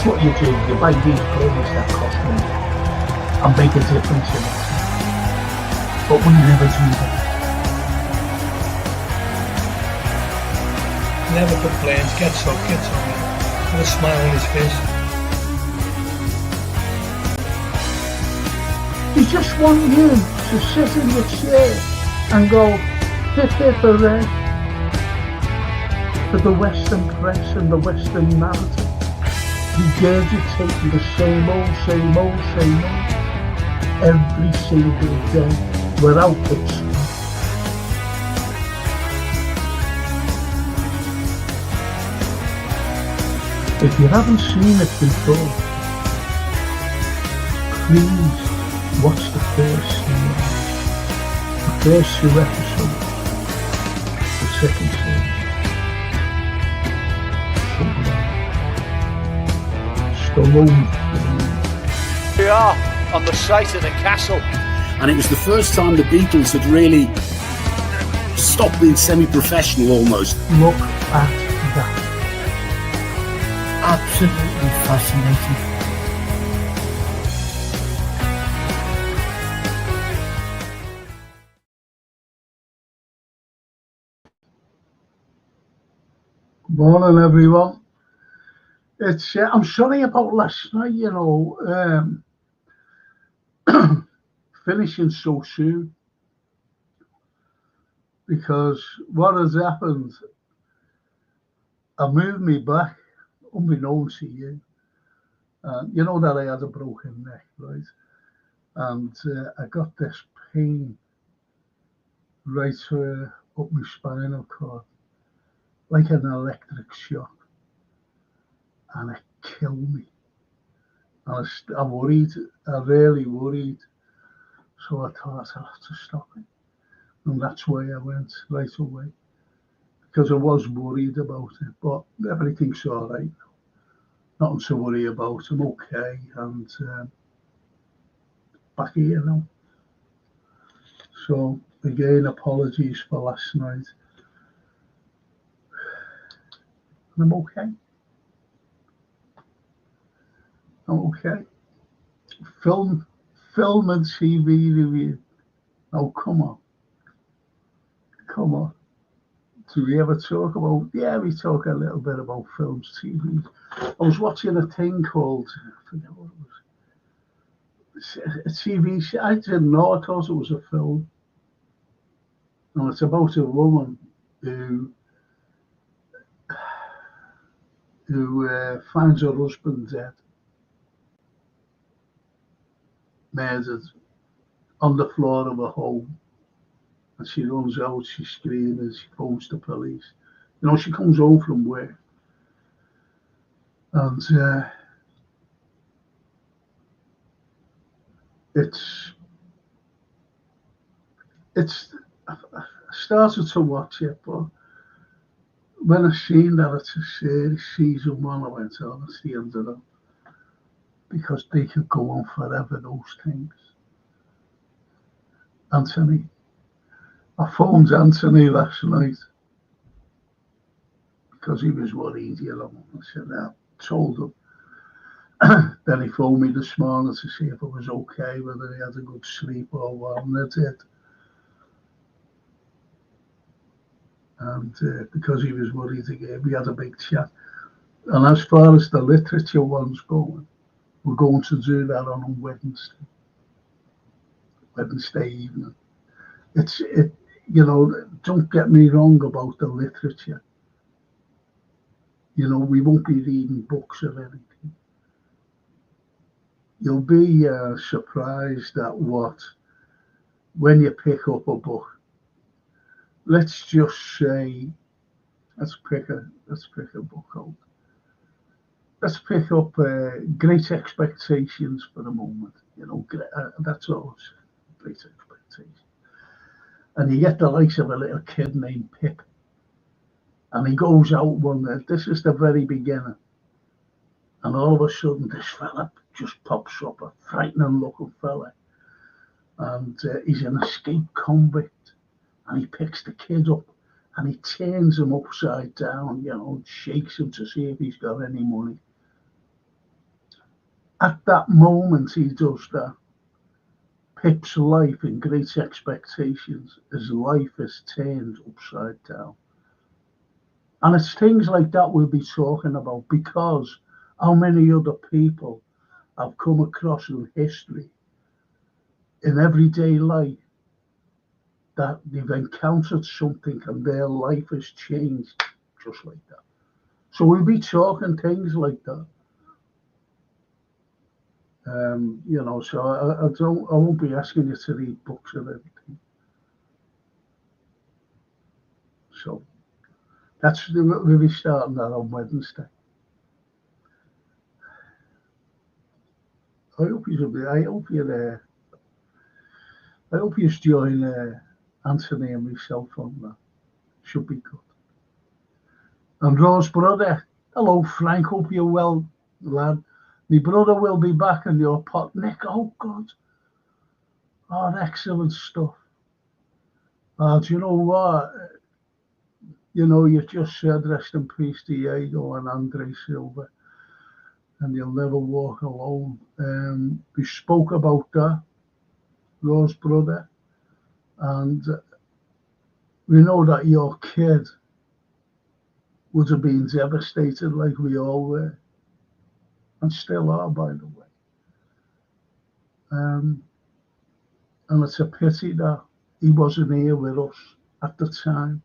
what you do. You buy these players that cost money and make a difference in it. But we never do that. Never complains, gets up, gets on with a smile on his face. He just want you to sit in your chair and go, hip hip hooray, for the Western press and the Western narrative, regurgitating the same old, every single day, without fiction. If you haven't seen it before, please watch the first two episodes, the second series. We are on the site of the castle, and it was the first time the Beatles had really stopped being semi-professional almost. Look at that. Absolutely fascinating. Good morning, everyone. It's I'm sorry about last night, you know, finishing so soon, because what has happened, I moved me back unbeknownst to you. You know that I had a broken neck, right? And I got this pain right up my spinal cord, like an electric shock, and it killed me. And I worried, I really worried. So I thought I'd have to stop it. And that's why I went right away, because I was worried about it, but everything's all right now. Nothing to worry about. I'm okay, and back here now. So again, apologies for last night. And I'm okay. I'm okay. Film and TV review. Oh, come on. Do we ever talk about? Yeah, we talk a little bit about films, TV. I was watching a thing called, I forget what it was, a TV show. I didn't know, I thought it was a film. And it's about a woman who finds her husband dead, murdered, on the floor of her home. And she runs out, she's screaming, she phones the police. You know, she comes home from work. And I started to watch it, but when I seen that it's a series, season one, I went, oh, that's the end of it. Because they could go on forever, those things. Anthony, I phoned Anthony last night because he was worried, you know. I said, I told him. Then he phoned me this morning to see if I was okay, whether he had a good sleep or what, and I did. And because he was worried again, we had a big chat. And as far as the literature one's going, we're going to do that on Wednesday evening. You know, don't get me wrong about the literature. You know, we won't be reading books or anything. You'll be surprised at when you pick up a book. Let's just say, let's pick a book out. Let's pick up Great Expectations for a moment. You know, that's all. Great Expectations. And you get the likes of a little kid named Pip. And he goes out one day. This is the very beginning. And all of a sudden, this fella just pops up, a frightening looking fella. And he's an escaped convict. And he picks the kid up and he turns him upside down, you know, and shakes him to see if he's got any money. at that moment he does that, Pip's life in Great Expectations, his life is turned upside down. And it's things like that we'll be talking about, because how many other people have come across in history, in everyday life, that they've encountered something and their life has changed just like that. So we'll be talking things like that. So I won't be asking you to read books or anything. So we'll be starting that on Wednesday. I hope you join Anthony and myself on that. Should be good. And Rose brother, hello Frank, hope you're well, lad. My brother will be back in your pot. Nick, oh God. Oh, excellent stuff. Do you know what? You just said rest in peace Diego and Andre Silva, and you'll never walk alone. We spoke about that, Rose brother, and we know that your kid would have been devastated like we all were, and still are, by the way. And it's a pity that he wasn't here with us at the time.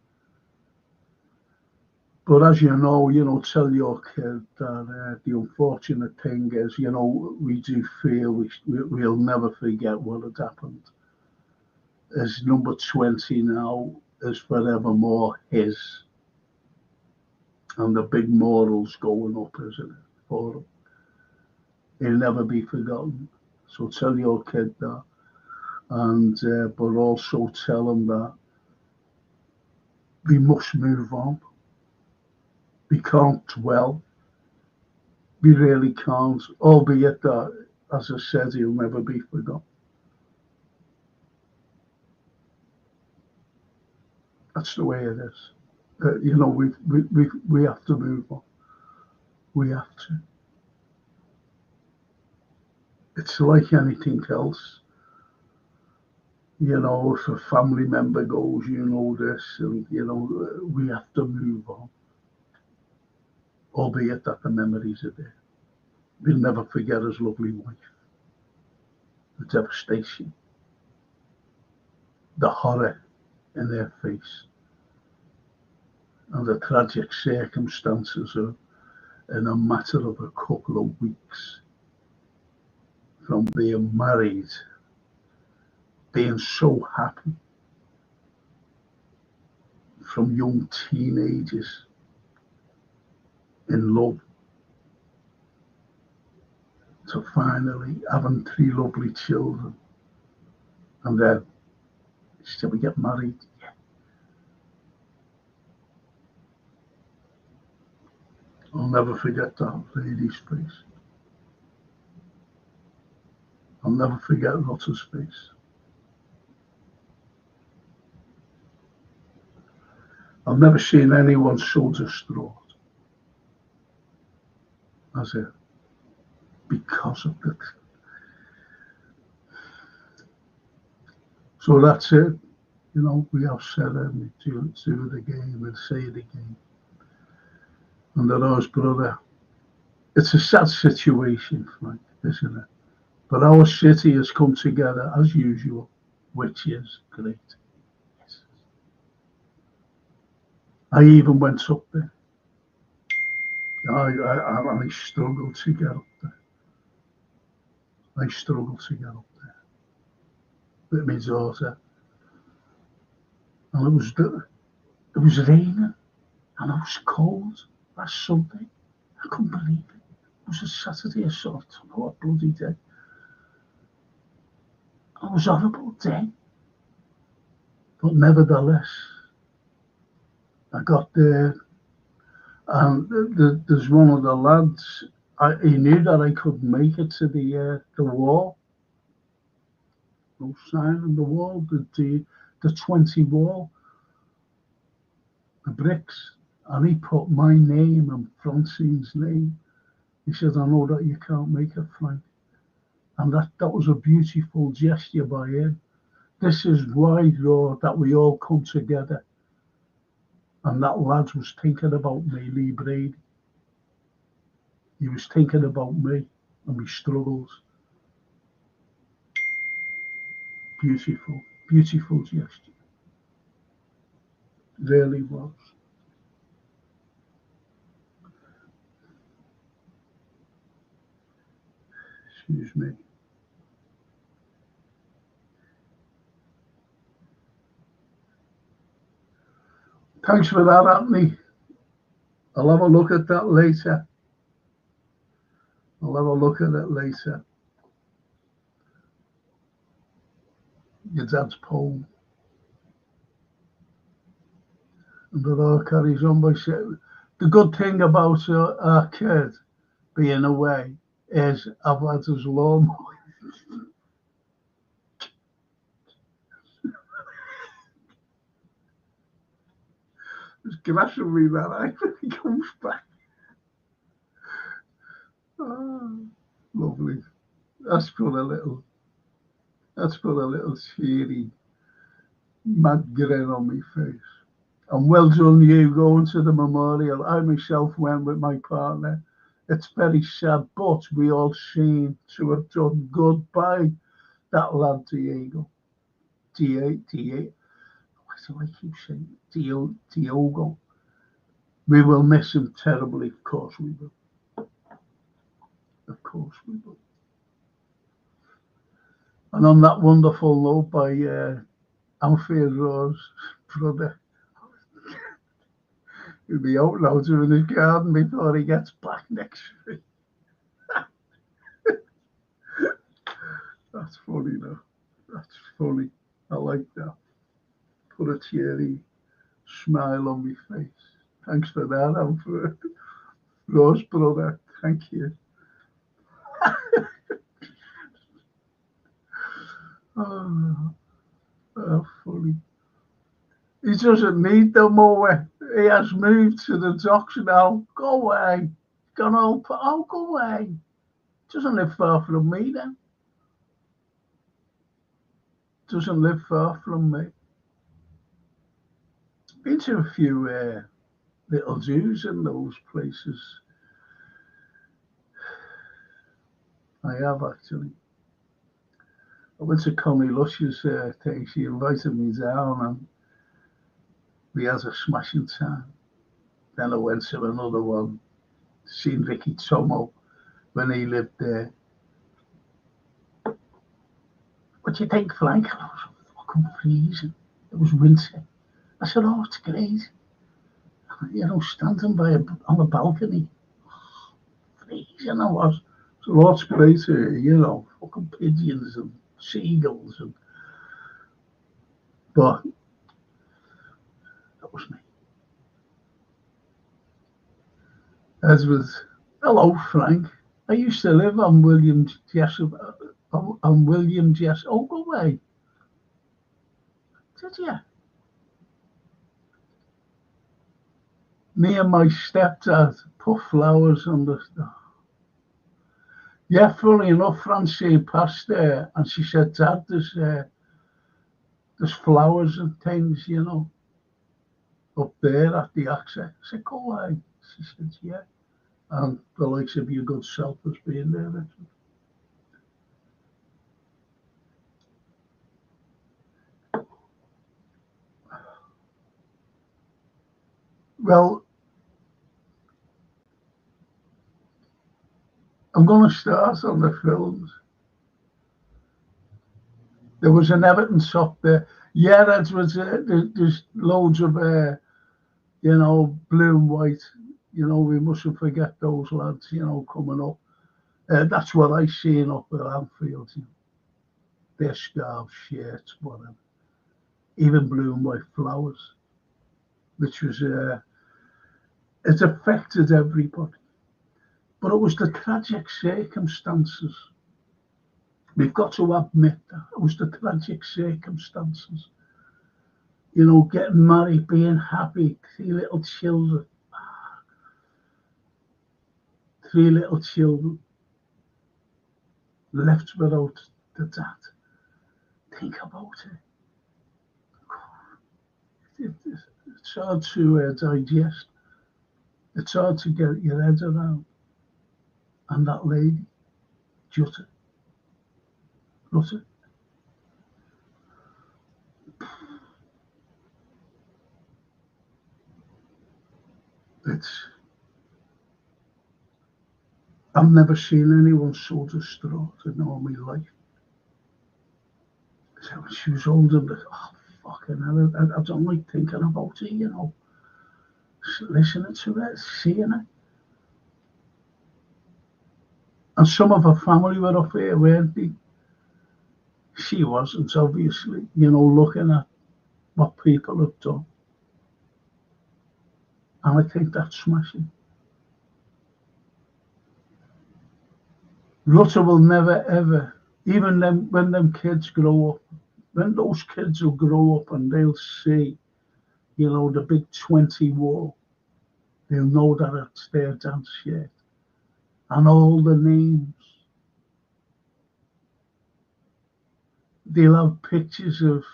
But as you know, tell your kid that the unfortunate thing is, we do feel we'll never forget what had happened. His number 20 now is forevermore his. And the big moral's going up, isn't it, for him? He'll never be forgotten. So tell your kid that. And but also tell him that we must move on. We can't dwell. We really can't, albeit that, as I said, he'll never be forgotten. That's the way it is. We have to move on. We have to. It's like anything else. If a family member goes, this, and we have to move on. Albeit that the memories are there. We'll never forget his lovely wife. The devastation. The horror in her face. And the tragic circumstances of, in a matter of a couple of weeks, from being married, being so happy, from young teenagers in love, to finally having 3 lovely children, and then still we get married. Yeah. I'll never forget that lady's face. I'll never forget Lotta's face. I've never seen anyone so distraught as her, because of it. So that's it. We have said it to the game and say it again. And the Rose brother, it's a sad situation, Frank, isn't it? But our city has come together as usual, which is great. Yes. I even went up there. I struggled to get up there. I struggled to get up there with my daughter. And it was raining and it was cold last Sunday. I couldn't believe it. It was a Saturday or so. I don't know what bloody day. It was a horrible day. But nevertheless, I got there, and there's one of the lads, he knew that I couldn't make it to the wall. No sign on the wall, the 20 wall, the bricks, and he put my name and Francine's name, He said, I know that you can't make it, Frank. And that was a beautiful gesture by him. This is why, Lord, that we all come together. And that lad was thinking about me, Lee Brady. He was thinking about me and my struggles. Beautiful, beautiful gesture. Really was. Excuse me. Thanks for that, Anthony. I'll have a look at that later. I'll have a look at it later. Your dad's poem. And it all carries on by saying, the good thing about our kid being away is I've had his lawnmower. It's grassing me that I when he comes back. Oh, lovely. That's put a little cheery, mad grin on my face. And well done you going to the memorial. I myself went with my partner. It's very sad, but we all seem to have done good by that lad Diego. Diego. Why do I keep saying Diogo? We will miss him terribly, of course we will. Of course we will. And on that wonderful note by Anfield Rose, brother, he'll be out now doing his garden before he gets back next week. That's funny though. That's funny. I like that. Put a cheery smile on my face. Thanks for that, Alfred. Rose, brother. Thank you. Oh, funny. He doesn't need the mower. He has moved to the docks now. Go away. Gone all. Oh, go away. Doesn't live far from me then. Doesn't live far from me. Been to a few little zoos in those places. I have actually. I went to Connie Lush's thing. She invited me down and we had a smashing time. Then I went to another one, seen Ricky Tomo when he lived there. What do you think, Frank? I was fucking freezing. It was winter. I said, oh, it's great. You know, standing on the balcony. Freezing I was. So what's great here, you know, fucking pigeons and seagulls and but that was me. As was hello Frank. I used to live on William Jessup on William Jessup. Oh, go away. Did you? Me and my stepdad put flowers on the yeah, funny enough, Francine passed there and she said, Dad, there's flowers and things, you know, up there at the access. I said, go away. She said, yeah. And the likes of your good self has been there. Well, I'm going to start on the films. There was an Everton shop there. Yeah, that was there's loads of you know, blue and white. You know, we mustn't forget those lads. You know, coming up. That's what I seen up at Anfield. You know. Their scarves, shirts, whatever. Even blue and white flowers, which was it affected everybody. But it was the tragic circumstances. We've got to admit that it was the tragic circumstances. You know, getting married, being happy, 3 little children. 3 little children left without the dad. Think about it. It's hard to digest. It's hard to get your head around. And that lady, Jutta, I've never seen anyone so distraught in all my life. So when she was older, fucking hell, I don't like thinking about it, listening to it, seeing it. And some of her family were up here, weren't they? She wasn't, obviously, looking at what people have done. And I think that's smashing. Rutter will never, ever, even when them kids grow up, when those kids will grow up and they'll see, the big 20 wall, they'll know that it's their dance shirt. And all the names. They'll have pictures of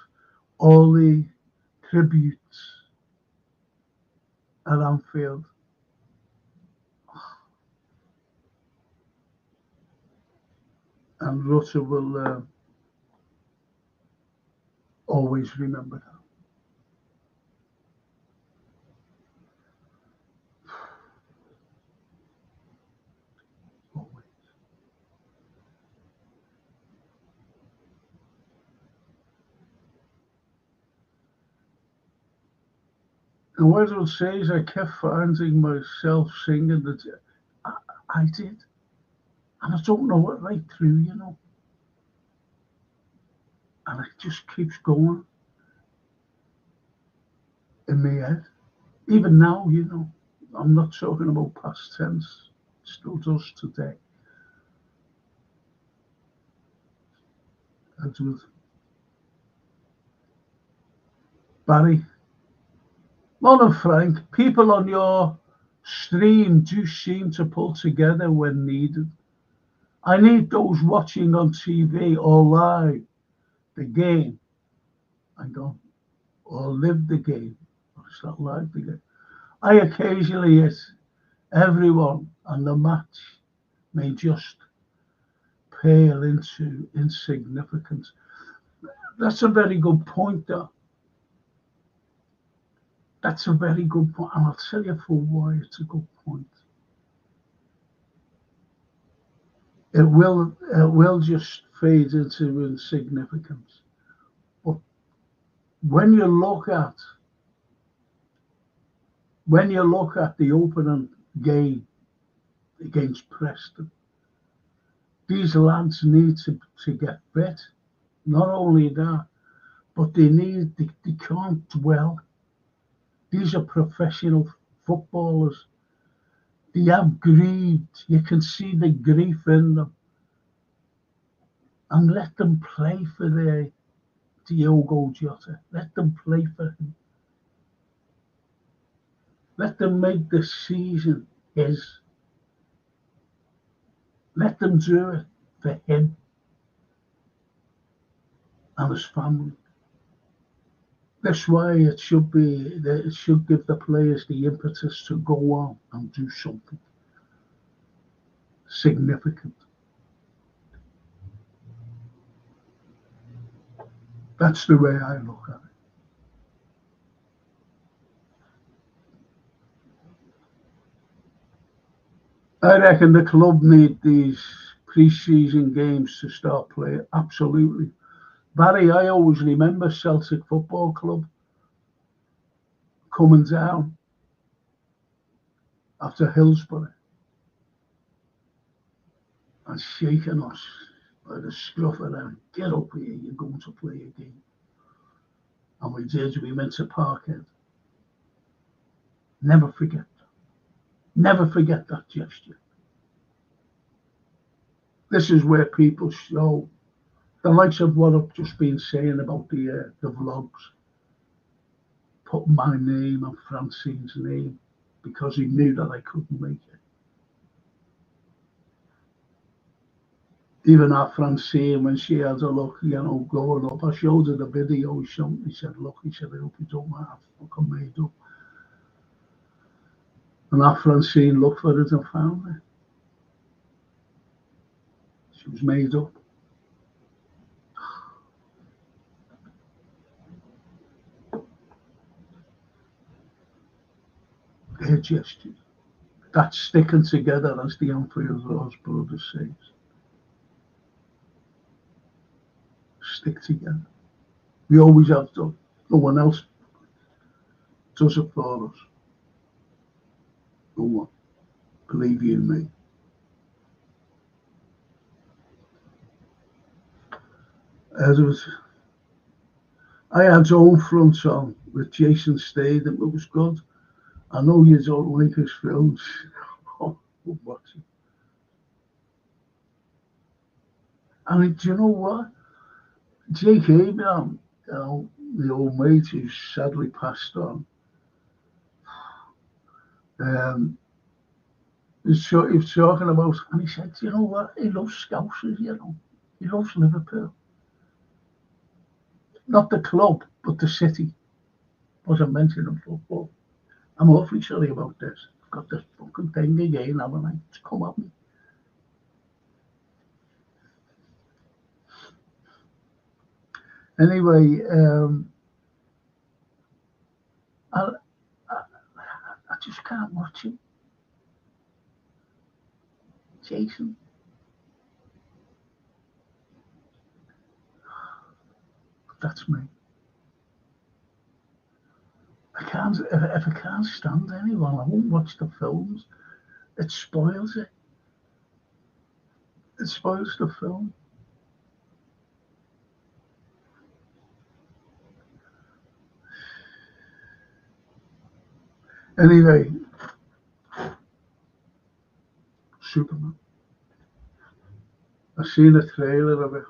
all the tributes at Anfield. And Rutter will always remember that. Always. And what I would say is I kept finding myself singing that I did. And I don't know it right through, And it just keeps going in my head. Even now, I'm not talking about past tense. It still does today. As with Barry. Morning, Frank. People on your stream do seem to pull together when needed. I need those watching on TV or live the game. Or live the game. It's not live the game. I occasionally hit everyone, and the match may just pale into insignificance. That's a very good point, though. That's a very good point, and I'll tell you for why it's a good point. It will just fade into insignificance. But when you look at the opening game against Preston, these lads need to get fit. Not only that, but they can't dwell. These are professional footballers. They have grieved. You can see the grief in them. And let them play for Diogo Jota. Let them play for him. Let them make the season his. Let them do it for him and his family. That's why it should give the players the impetus to go on and do something significant. That's the way I look at it. I reckon the club need these pre-season games to start playing. Absolutely. Barry, I always remember Celtic Football Club coming down after Hillsborough and shaking us by the scruff of them. Get up here, you're going to play a game. And we did, we went to Parkhead. Never forget that. Never forget that gesture. This is where people show the likes of what I've just been saying about the vlogs. Put my name and Francine's name because he knew that I couldn't make it. even our Francine, when she had a look, growing up, I showed her the video. He said, look, he said, I hope you don't mind, fucking made up. And our Francine looked for it and found it. She was made up. Her gestures. That's sticking together, as the Emperor's brother says. Stick together. We always have done. No one else does it for us. No one. Believe you me. I had Home Front on with Jason Statham. It was good. I know you don't like his films. Oh, watch it. And do you know what? Jake Abraham, the old mate who sadly passed on, he was talking about, and he said, you know what? He loves Scousers, He loves Liverpool. Not the club, but the city. Wasn't mentioning football. I'm awfully sorry about this. I've got this fucking thing again, haven't I? It's come at me. Anyway, I just can't watch it. Jason. That's me. If I can't stand anyone, I won't watch the films. It spoils it. It spoils the film. Anyway, Superman. I've seen a trailer of it.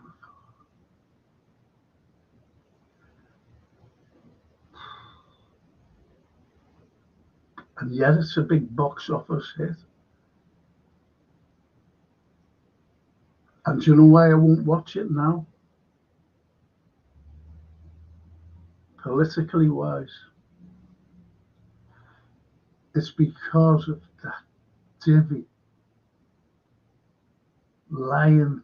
And yet it's a big box office hit. And do you know why I won't watch it now? Politically wise. It's because of that divvy lying,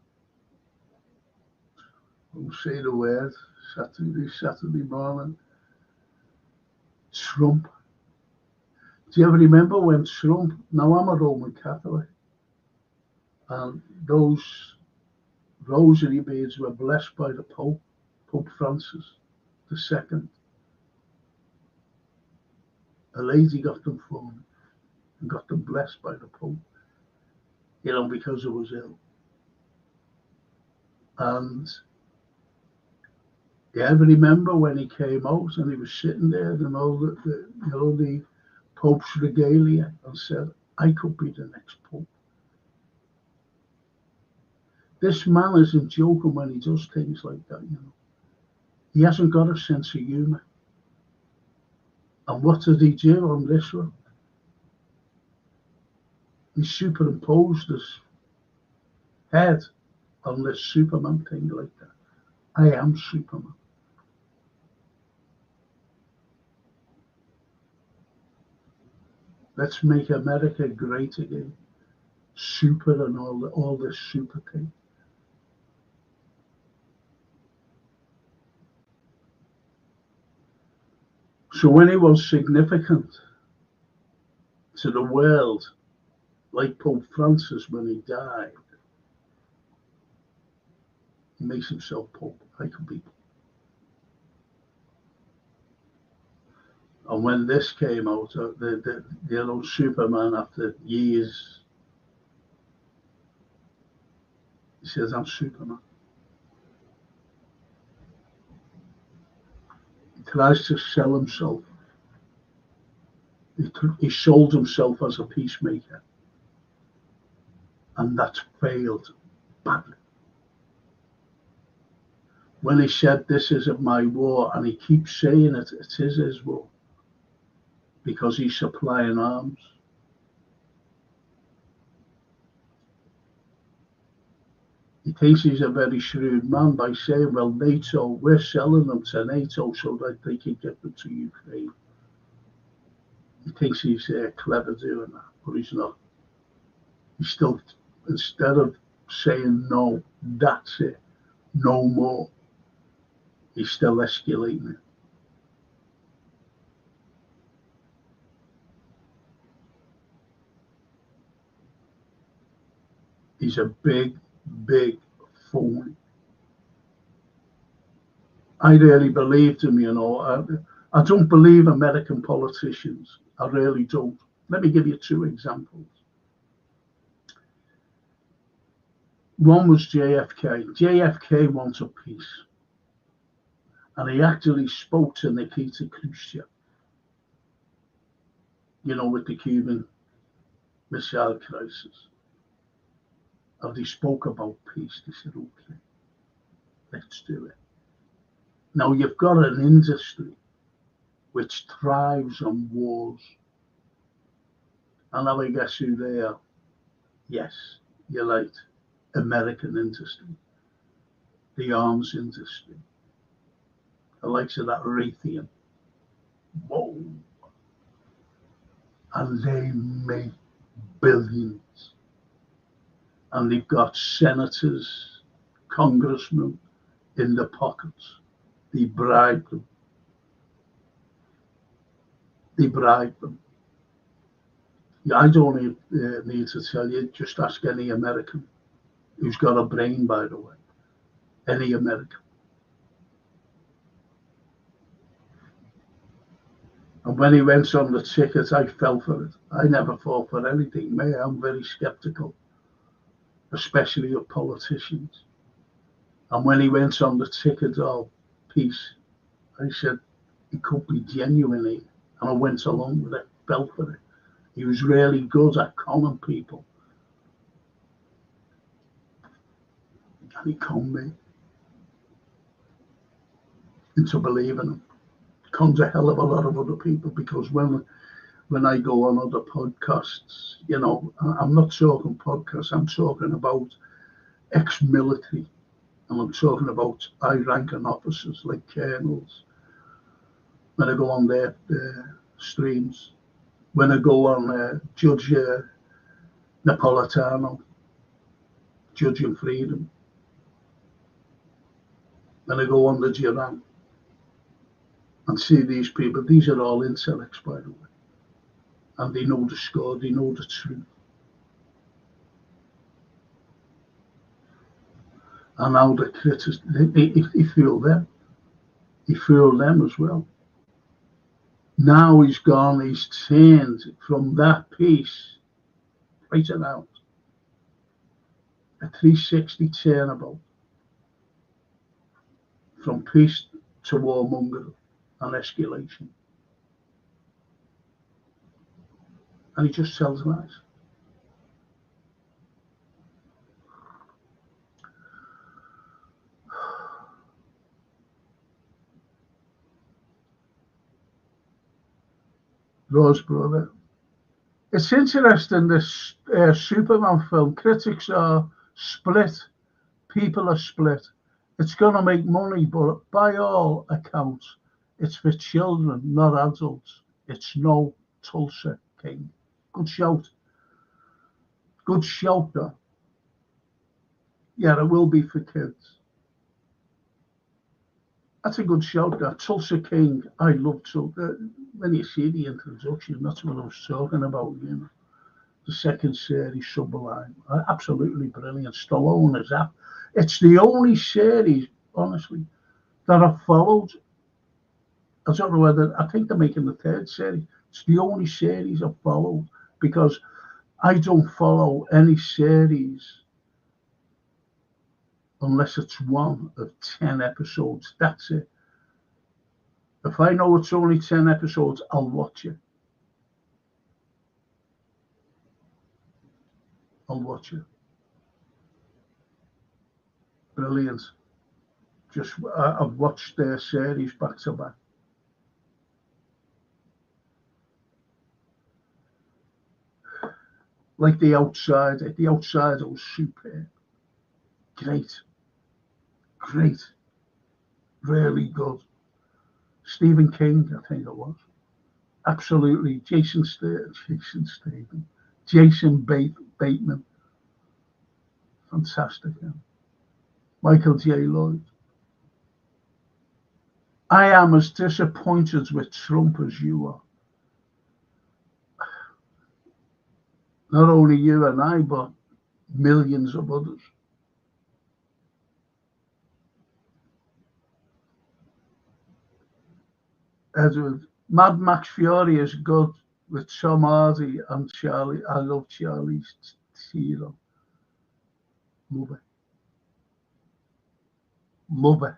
I'll say the word, Saturday morning, Trump. Do you ever remember when Trump, now I'm a Roman Catholic, and those rosary beads were blessed by the Pope, Pope Francis II. A lady got them for me and got them blessed by the Pope, because I was ill. And you ever remember when he came out and he was sitting there and all the Pope's regalia, and said, I could be the next Pope. This man isn't joking when he does things like that, He hasn't got a sense of humour. And what did he do on this one? He superimposed his head on this Superman thing like that. I am Superman. Let's make America great again. Super and all this super thing. So when he was significant to the world, like Pope Francis when he died, he makes himself Pope. I could be. And when this came out, the Superman, after years, he says, I'm Superman. He tries to sell himself. He sold himself as a peacemaker. And that's failed badly. When he said, this isn't my war, and he keeps saying it is his war, because he's supplying arms. He thinks he's a very shrewd man by saying, well, NATO, we're selling them to NATO so that they can get them to Ukraine. He thinks he's clever doing that, but he's not. He's still, instead of saying no, that's it, no more, he's still escalating it. He's a big, big phony. I really believed him, you know. I don't believe American politicians. I really don't. Let me give you two examples. One was JFK. JFK wanted peace. And he actually spoke to Nikita Khrushchev, you know, with the Cuban Missile Crisis. And they spoke about peace. They said, okay, let's do it. Now you've got an industry which thrives on wars. And now I guess who they are? Yes, you're right. American industry. The arms industry. The likes of that Raytheon. Whoa. And they make billions. And they've got senators, congressmen in the pockets. They bribe them. They bribe them. I don't need to tell you, just ask any American who's got a brain, by the way. Any American. And when he went on the ticket, I fell for it. I never fought for anything. I'm very skeptical, especially of politicians. And when he went on the ticket of peace, I said, it could be genuine here. And I went along with it, fell for it. He was really good at calling people. And he conned me into believing him. Cons a hell of a lot of other people, because when I go on other podcasts, you know, I'm not talking podcasts, I'm talking about ex-military, and I'm talking about high-ranking officers like colonels. When I go on their streams, when I go on Judge Napolitano, Judging Freedom, when I go on the Duran, and see these people, these are all intellects, by the way. And they know the score, they know the truth. And now the critics, he fooled them. He fooled them as well. Now he's gone, he's turned from that piece, right around, a 360 turnabout, from peace to warmongering and escalation. And he just tells lies. Rose brother. It's interesting, this Superman film. Critics are split. People are split. It's going to make money, but by all accounts, it's for children, not adults. It's no Tulsa King. Good shout. Good shout, though. Yeah, it will be for kids. That's a good shout, that. Tulsa King, I love Tulsa. When you see the introduction, that's what I was talking about, you know. The second series, Sublime. Absolutely brilliant. Stallone is that. It's the only series, honestly, that I've followed. I don't know whether, I think they're making the third series. It's the only series I've followed, because I don't follow any series unless it's one of 10 episodes. That's it. If I know it's only 10 episodes, I'll watch it. I'll watch it. Brilliant. Just, I've watched their series back to back. Like The Outsider. The Outsider was superb. Great, great, really good. Stephen King, I think it was. Absolutely. Jason Bateman. Fantastic. Yeah. Michael J. Lloyd. I am as disappointed with Trump as you are. Not only you and I, but millions of others. Edward, Mad Max Fury is good with Tom Hardy and Charlie. I love Charlie's Theron. Love it. Love it.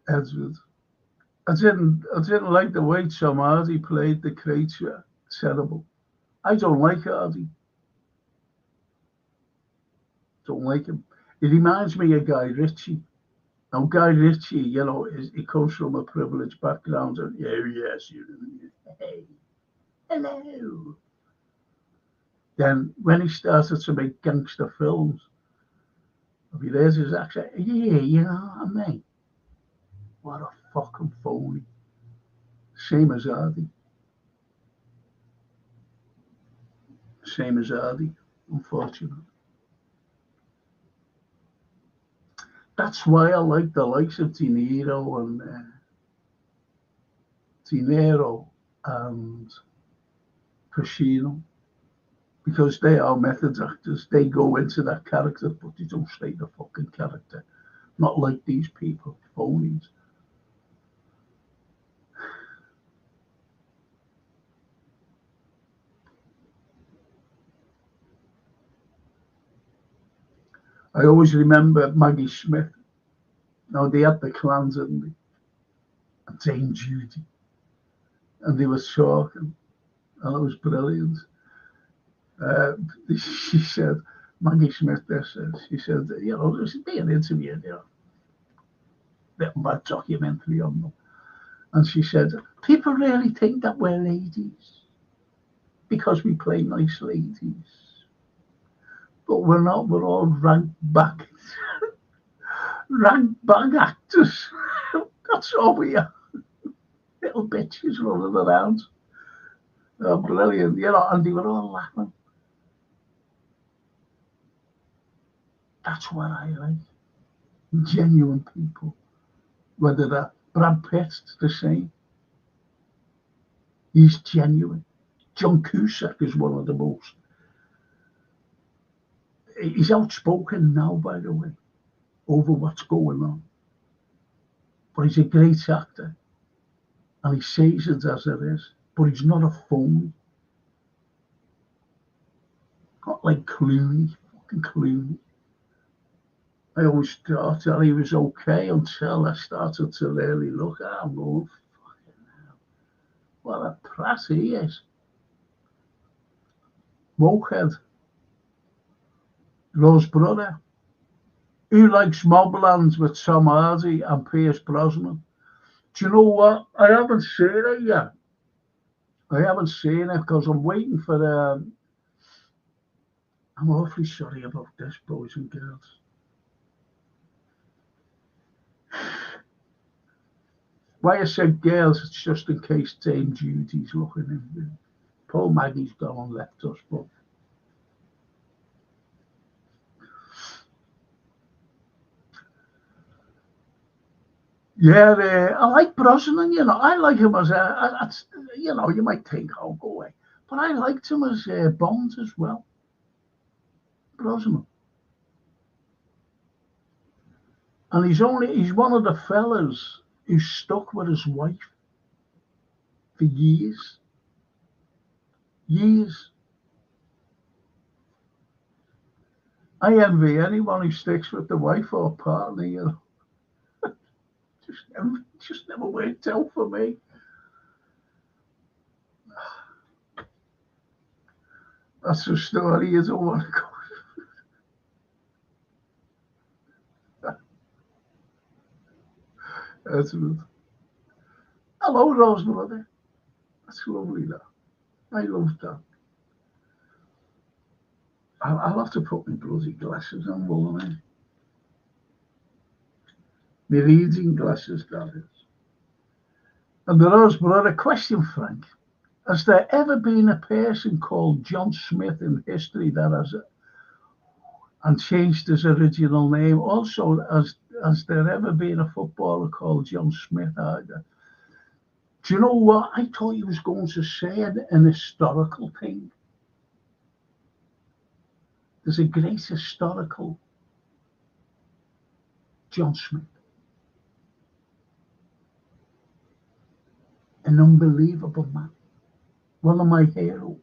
Edward. I didn't like the way Tom Hardy played the creature. Terrible. I don't like Hardy. Don't like him. He reminds me of Guy Ritchie. Now, Guy Ritchie, he comes from a privileged background, and yes, hey, hello. Then when he started to make gangster films, if he hears his accent, yeah, you know what I mean? What a fucking phony. Same as Hardy. Same as Hardy, unfortunately. That's why I like the likes of De Niro and Pacino, because they are method actors. They go into that character, but they don't stay the fucking character. Not like these people, phonies. I always remember Maggie Smith. Now, they had the clans, didn't they? And Dame Judy. And they were talking, and it was brilliant. She said, Maggie Smith, she said, there's being interviewed, little bad documentary on them. And she said, people really think that we're ladies because we play nice ladies. But we're not, we're all rank back actors. That's all we are. Little bitches running around. Oh, brilliant, and they were all laughing. That's what I like. Genuine people. Whether they're Brad Pitt's the same. He's genuine. John Cusack is one of the most. He's outspoken now, by the way, over what's going on. But he's a great actor. And he says it as it is. But he's not a phony. Not like Clooney. Fucking Clooney. I always thought that he was okay until I started to really look at him. Going, fucking hell. What a prat he is. Mokehead. Rose brother. Who likes Mobland with Tom Hardy and Pierce Brosnan? Do you know what? I haven't seen it yet. I haven't seen it because I'm waiting for I'm awfully sorry about this, boys and girls. Why I said girls, it's just in case Dame Judy's looking in there. Poor Maggie's gone and left us, but yeah, I like Brosnan, I like him as you might think, oh, go away. But I liked him as Bond as well. Brosnan. And he's one of the fellas who's stuck with his wife for years. Years. I envy anyone who sticks with the wife or partner, Just never worked out for me. That's a story you don't want to go. That's it. hello, Rose, brother. That's lovely, that. I love that. I'll have to put my bloody glasses on, won't I? My reading glasses, that is. And the Rose, brother, question, Frank. Has there ever been a person called John Smith in history that has and changed his original name? Also, has there ever been a footballer called John Smith either? Do you know what? I thought he was going to say an historical thing. There's a great historical John Smith. An unbelievable man. One of my heroes.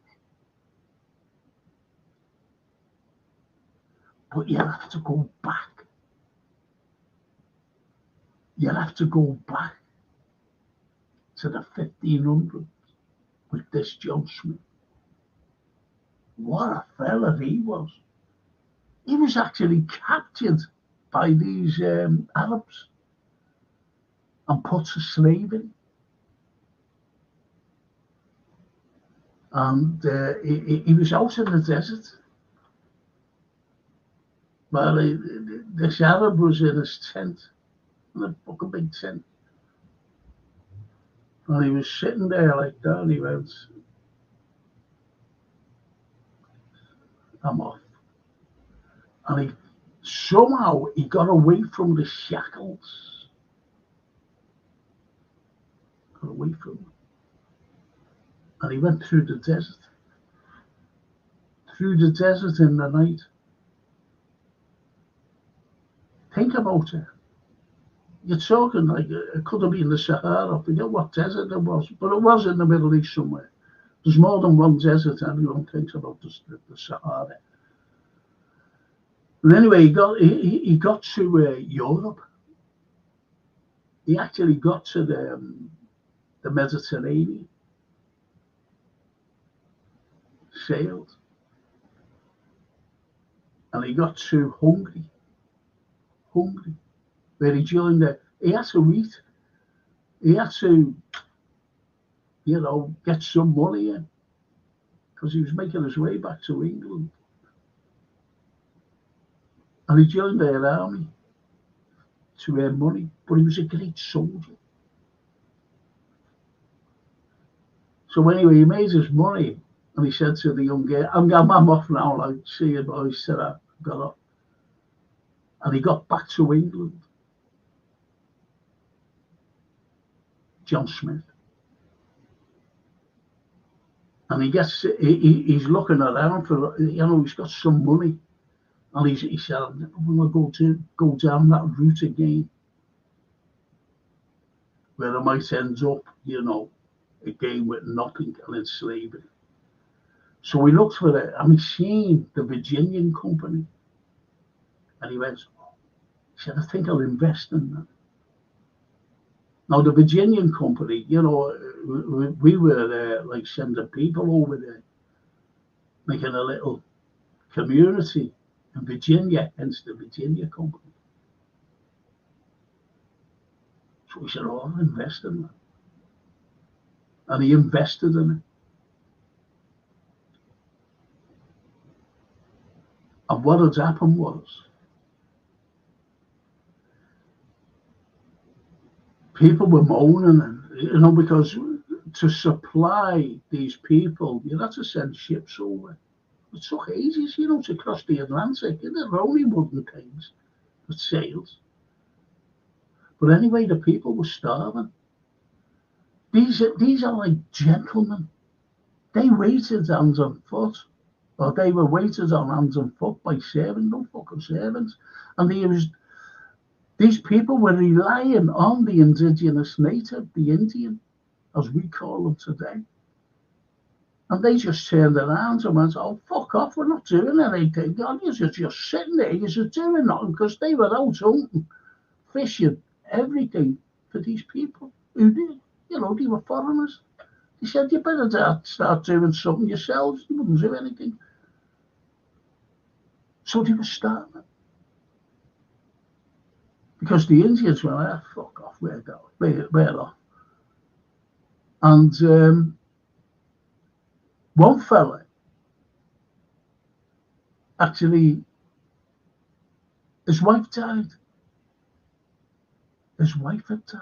But you have to go back. You have to go back to the 1500s with this John Smith. What a fella he was. He was actually captured by these Arabs and put to slavery. And he was out in the desert. Well, this Arab was in his tent, in a fucking big tent. And he was sitting there like that, and he went, I'm off. And somehow he got away from the shackles. Got away from them. And he went through the desert. Through the desert in the night. Think about it. You're talking like it could have been the Sahara. I forget what desert it was, but it was in the Middle East somewhere. There's more than one desert. Everyone thinks about the Sahara. And anyway, he got to Europe. He actually got to the Mediterranean. Sailed. And he got to Hungary, where he joined he had to eat. He had to, get some money in, because he was making his way back to England. And he joined their army to earn money, but he was a great soldier. So anyway, he made his money, and he said to the young girl, I'm off now, like, see you boys, said I got up. And he got back to England. John Smith. And he's looking around for, he's got some money. And he said, I'm never going to go down that route again, where I might end up, again with nothing and in slavery. So he looked for it, and he seen the Virginian company. And he went, he said, I think I'll invest in that. Now, the Virginian company, we were like sending people over there, making a little community in Virginia, hence the Virginia company. So he said, I'll invest in that. And he invested in it. And what had happened was, people were moaning, because to supply these people, you had to send ships over. It took ages, to cross the Atlantic. There were only wooden things that sailed. But anyway, the people were starving. These are like gentlemen. They waited hands and foot, or they were waited on hands and foot by servants, no fucking servants. And these people were relying on the indigenous native, the Indian, as we call them today. And they just turned around and went, oh, fuck off, we're not doing anything. You're just sitting there, you're just doing nothing, because they were out hunting, fishing, everything for these people who did. They were foreigners. They said, you better start doing something yourselves. You wouldn't do anything. So they were starting it. Because the Indians were like, fuck off, we're off. And one fella actually, his wife died. His wife had died.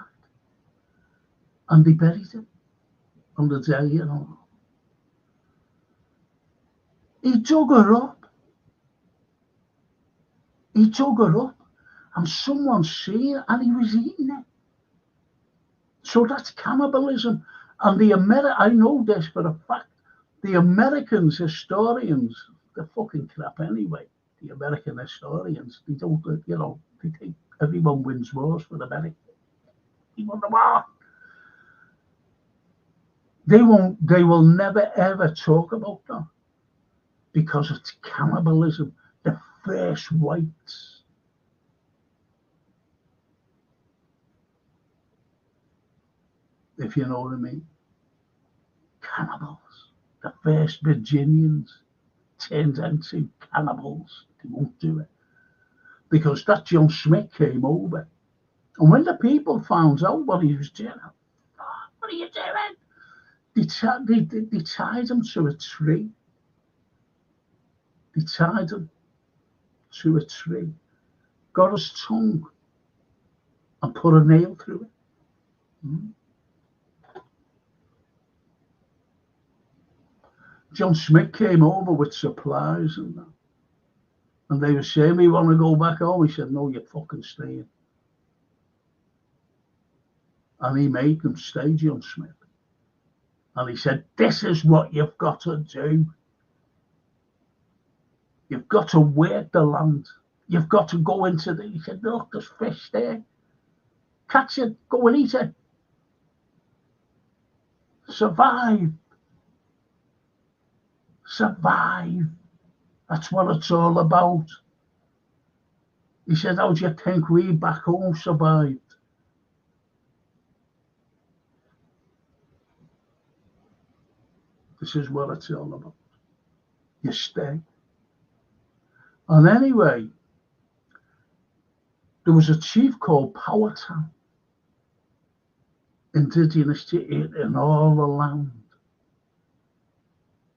And they buried him on the day, you know. He dug her up. He dug her up. And someone seen it and he was eating it. So that's cannibalism. And I know this for a fact, the Americans, historians, they're fucking crap anyway. The American historians, they don't, you know, they think everyone wins wars for America. He won the war. They will never ever talk about that because it's cannibalism. The first whites. If you know what I mean. Cannibals. The first Virginians turned into cannibals. They won't do it. Because that John Smith came over. And when the people found out what he was doing, what are you doing? They tied him to a tree. They tied him to a tree, got his tongue, and put a nail through it. John Smith came over with supplies and that. And they were saying, we want to go back home. He said, no, you're fucking staying. And he made them stay, John Smith. And he said, this is what you've got to do. You've got to work the land. You've got to go into the... He said, look, there's fish there. Catch it, go and eat it. Survive. Survive. That's what it's all about. He said, how do you think we back home survived? This is what it's all about. You stay. And anyway, there was a chief called Powhatan, indigenous chief in all the land.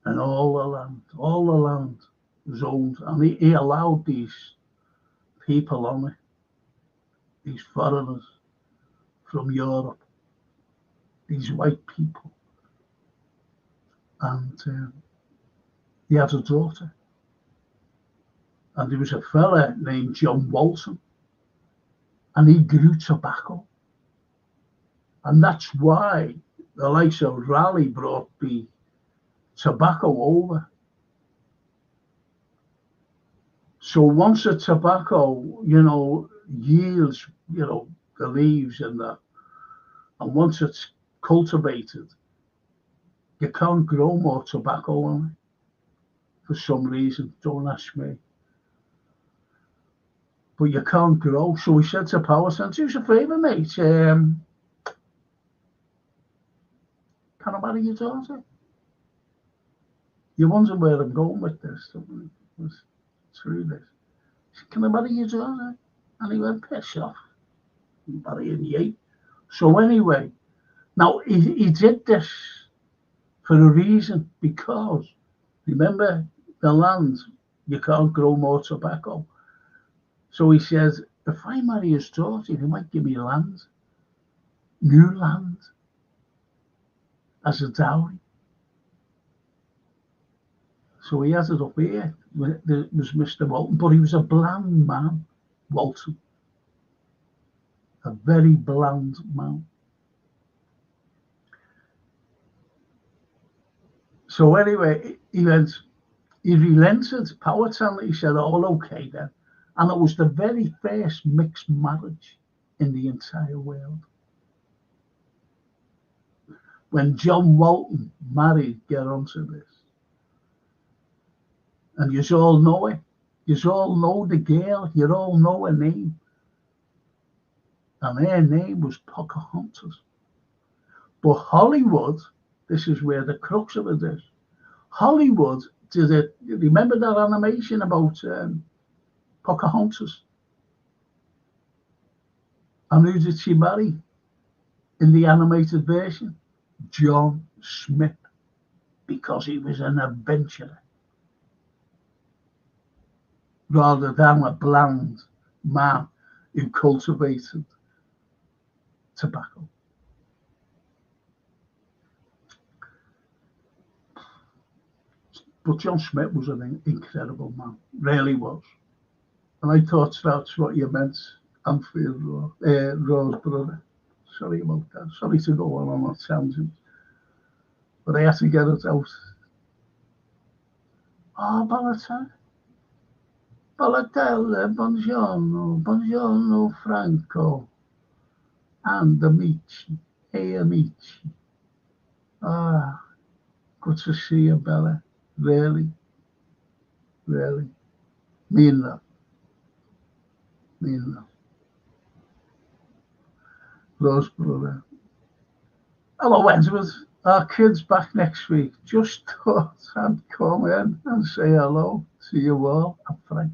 And all the land was owned. And he allowed these people on it, these foreigners from Europe, these white people. And he had a daughter. And there was a fella named John Walton. And he grew tobacco. And that's why the likes of Raleigh brought the tobacco over. So once the tobacco, yields, the leaves and that, and once it's cultivated, you can't grow more tobacco on it for some reason. Don't ask me. But you can't grow. So he said to Powhatan, do us a favour, mate. Can I marry your daughter? You wonder where I'm going with this. Through this. He said, can I marry your daughter? And he went, piss off. I'm marrying you. So anyway, now he did this for a reason, because remember the land, you can't grow more tobacco. So he says, if I marry his daughter, he might give me land, new land, as a dowry. So he has it up here. There was Mr. Walton, but he was a bland man, Walton. A very bland man. So anyway, he relented, Powhatan. He said, oh, okay then. And it was the very first mixed marriage in the entire world. When John Walton married, get onto this. And you all know it. You all know the girl. You all know her name. And her name was Pocahontas. But Hollywood, this is where the crux of it is. Hollywood did it. Remember that animation about Pocahontas? And who did she marry in the animated version? John Smith because he was an adventurer rather than a bland man who cultivated tobacco. But John Smith was an incredible man, really was. And I thought that's what you meant, Anfield Road, brother. Sorry about that. Sorry to go on a tangent. But I had to get it out. Oh, Balotelli, buongiorno, Franco, and amici, hey amici. Ah, good to see you, Bella. Really, really. Mean that. Rose, brother. Hello, Edward. Our kid's back next week. Just thought I'd come in and say hello to you all. I'm Frank.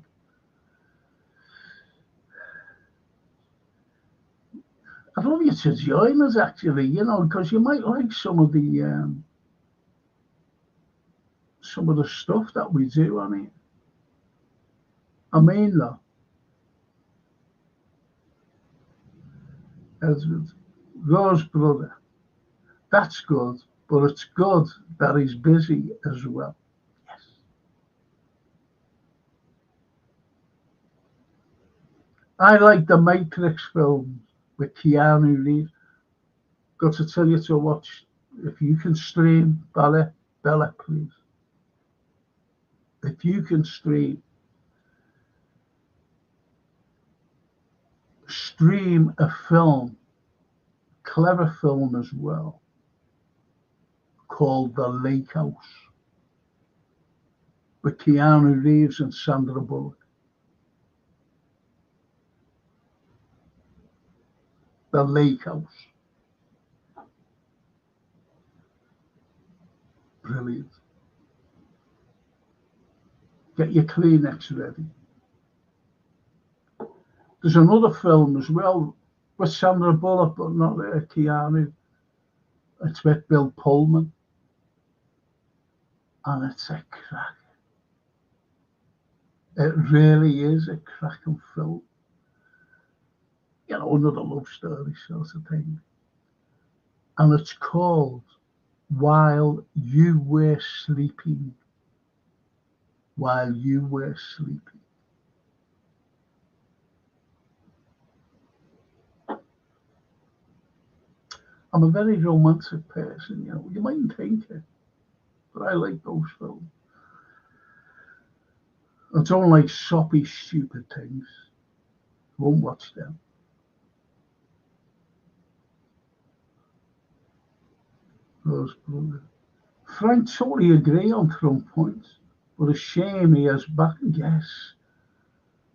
I'd love you to join us, actually, because you might like some of the stuff that we do on it. I mean that. Edward, Rose, brother. That's good, but it's good that he's busy as well. Yes. I like the Matrix films with Keanu Reeves. Got to tell you to watch, if you can stream, Bella, please. If you can stream a film, clever film as well, called The Lake House with Keanu Reeves and Sandra Bullock. The Lake House. Brilliant. Get your Kleenex ready. There's another film as well with Sandra Bullock, but not Keanu. It's with Bill Pullman. And it's a crack. It really is a cracking film. Another love story sort of thing. And it's called While You Were Sleeping. While You Were Sleeping. I'm a very romantic person, You mightn't think it, but I like those films. I don't like soppy, stupid things. Won't watch them. Rose, brother. Frank, totally agree on Trump points, but a shame he has back. Yes.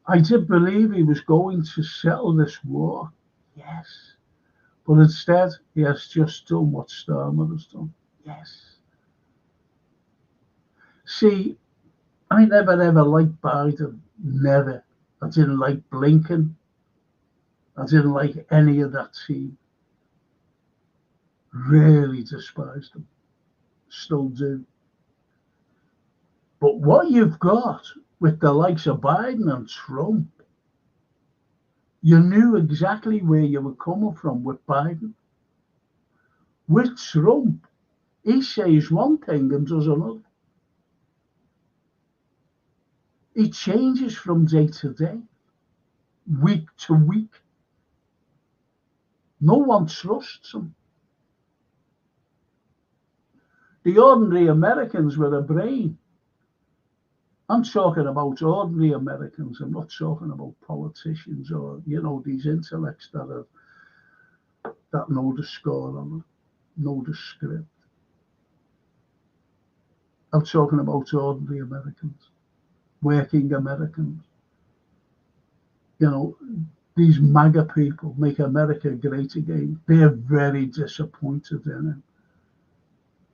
I did believe he was going to settle this war. Yes. But instead, he has just done what Starmer has done. Yes. See, I never ever liked Biden. Never. I didn't like Blinken. I didn't like any of that team. Really despised them. Still do. But what you've got with the likes of Biden and Trump, you knew exactly where you were coming from with Biden. With Trump, he says one thing and does another. He changes from day to day, week to week. No one trusts him. The ordinary Americans with a brain. I'm talking about ordinary Americans. I'm not talking about politicians or, these intellects that know the score on it, know the script. I'm talking about ordinary Americans, working Americans. These MAGA people, Make America Great Again, they're very disappointed in it.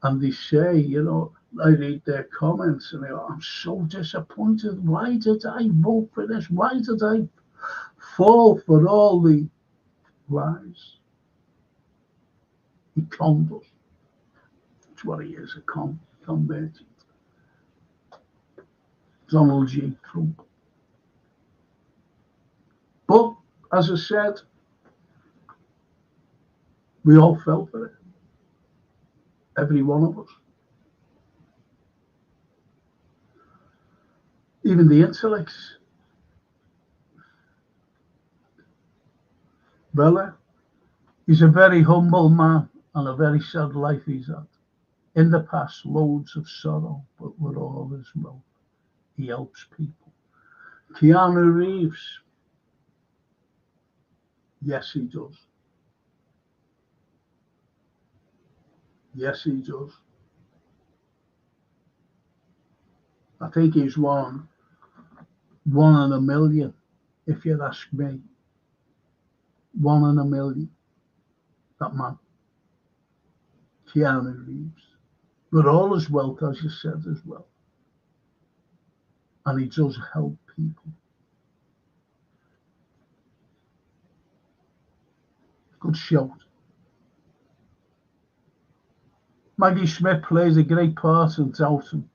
And they say, I read their comments and they go, I'm so disappointed. Why did I vote for this? Why did I fall for all the lies? He conned us. what he is, a con merchant. Donald J. Trump. But, as I said, we all fell for it. Every one of us. Even the intellects. Well, he's a very humble man and a very sad life he's had. In the past, loads of sorrow, but with all is well. He helps people. Keanu Reeves. Yes, he does. Yes, he does. I think he's one in a million, if you ask me. 1 in a million. That man. Keanu Reeves. With all his wealth, as you said, as well. And he does help people. Good shout. Maggie Smith plays a great part in Downton,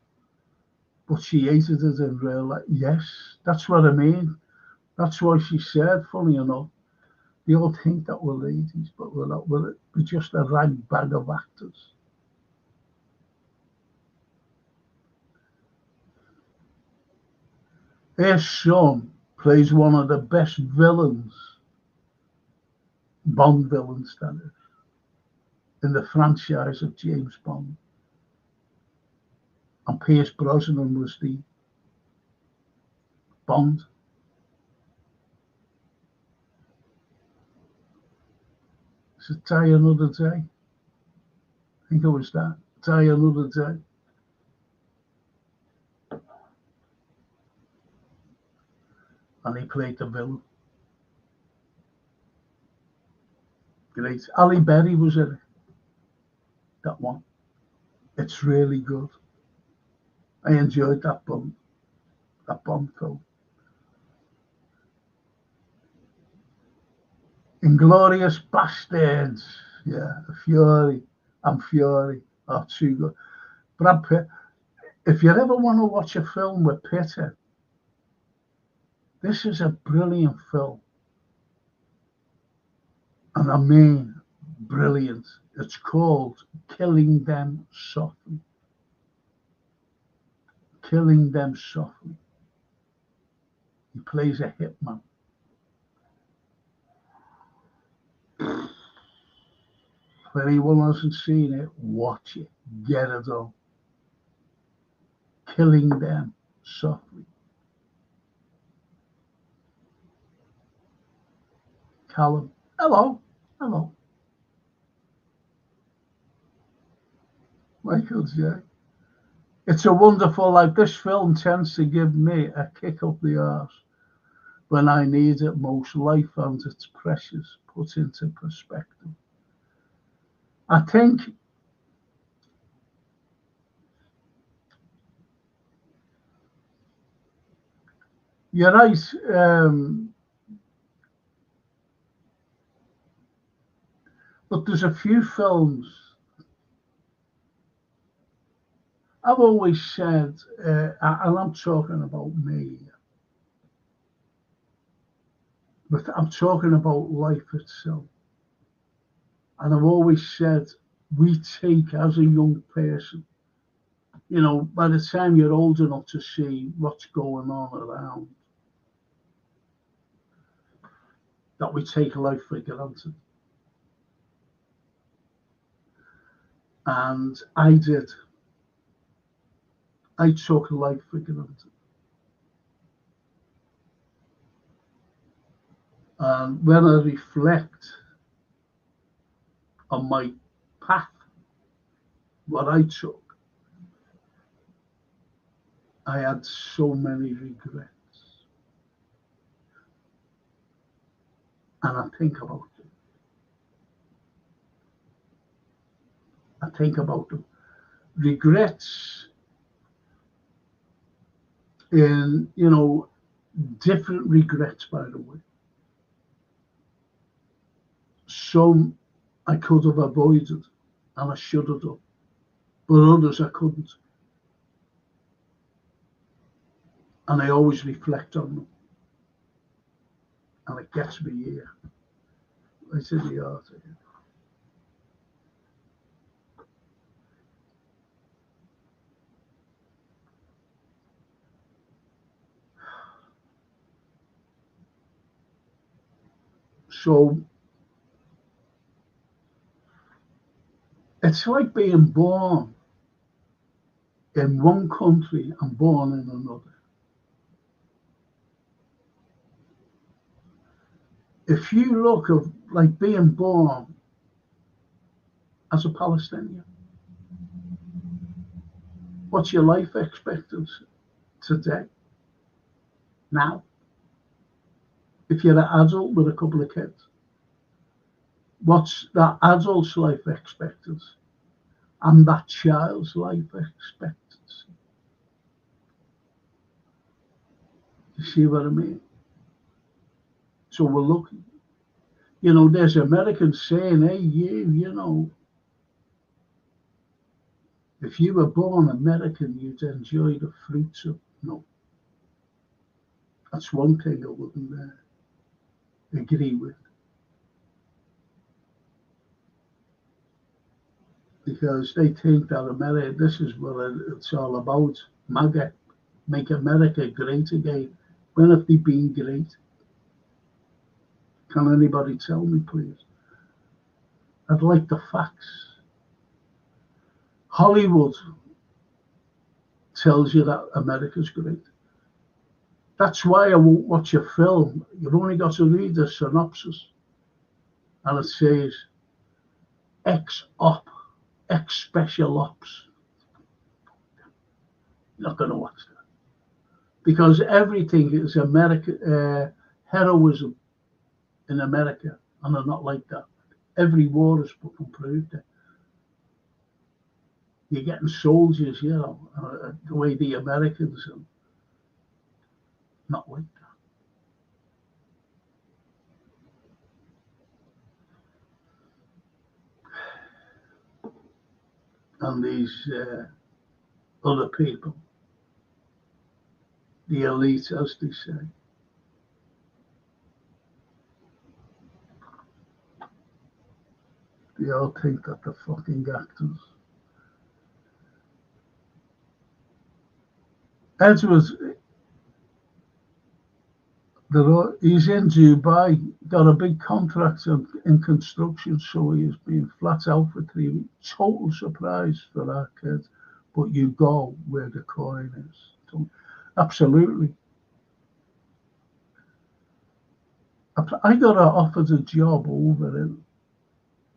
but she hated it in real life. Yes, that's what I mean. That's why she said, funny enough, they all think that we're ladies, but we're not. We're just a rag bag of actors. Her son plays one of the best villains, Bond villains, that is, in the franchise of James Bond. And Pierce Brosnan was the Bond. So Die Another Day. I think it was that. Die Another Day. And he played the villain. Great. Ali Berry was in it. That one. It's really good. I enjoyed that Bond film. Inglourious Bastards. Yeah, Fury and Fury are too good. Brad Pitt. If you ever want to watch a film with Pitt in, this is a brilliant film. And I mean brilliant. It's called Killing Them Softly. Killing Them Softly. He plays a hitman. If anyone hasn't seen it, watch it. Get it on. Killing Them Softly. Callum. Hello. Michael J. It's a wonderful life. This film tends to give me a kick up the arse when I need it most. Life and its precious put into perspective. I think you're right. But there's a few films I've always said, and I'm talking about me, but I'm talking about life itself. And I've always said, we take as a young person, by the time you're old enough to see what's going on around, that we take life for granted. And I did. I took life for granted. And when I reflect on my path, what I took, I had so many regrets. And I think about them. Regrets in, different regrets, by the way. Some I could have avoided and I should have done. but others I couldn't. And I always reflect on them. And it gets me here. It's in the heart of it. So it's like being born in one country and born in another. If you look at like being born as a Palestinian, what's your life expectancy today? Now, if you're an adult with a couple of kids, what's that adult's life expectancy and that child's life expectancy? You see what I mean? So we're looking. You know, there's Americans saying, hey, you know, if you were born American, you'd enjoy the fruits of, no. That's one thing I wouldn't agree with. Because they think that America, this is what it's all about. MAGA, make America great again. When have they been great? Can anybody tell me, please? I'd like the facts. Hollywood tells you that America's great. That's why I won't watch a film. You've only got to read the synopsis. And it says, ex-op, ex-special ops. You're not going to watch that. Because everything is America, heroism in America. And they're not like that. Every war is fucking proved it. You're getting soldiers, you know, the way the Americans are not like that. And these other people, the elite, as they say, they all think that they're fucking actors. Edwards, he's in Dubai, got a big contract in construction, so he's been flat out for 3 weeks. Total surprise for our kids, but you go where the coin is. So, absolutely. I got offered a job over in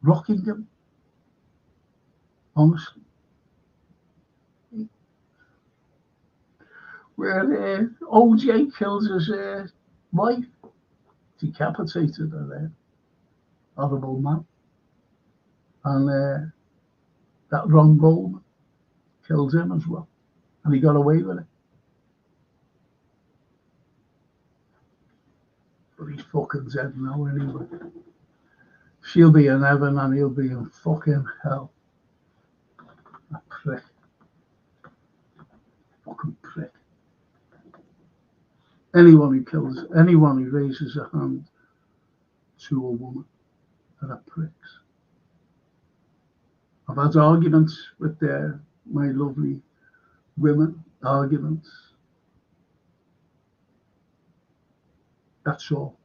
Rockingham, honestly, where OJ kills his wife, decapitated her there. Horrible man. And that Ron Goldman killed him as well. And he got away with it. But he's fucking dead now anyway. She'll be in heaven and he'll be in fucking hell. That prick. Fucking prick. Anyone who raises a hand to a woman are pricks. I've had arguments with my lovely women, arguments. That's all.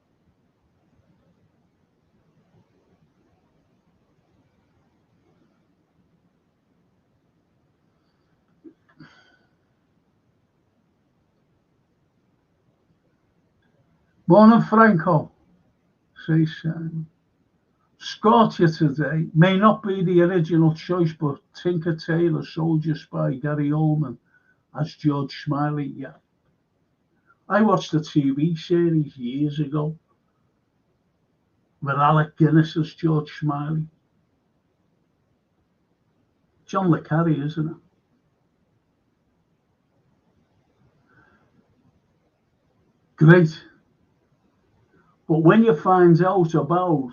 Morning, Franco, says Scorcher today may not be the original choice, but Tinker Tailor, Soldier Spy, Gary Oldman as George Smiley. Yeah, I watched a TV series years ago with Alec Guinness as George Smiley. John le Carre, isn't it? Great. But when you find out about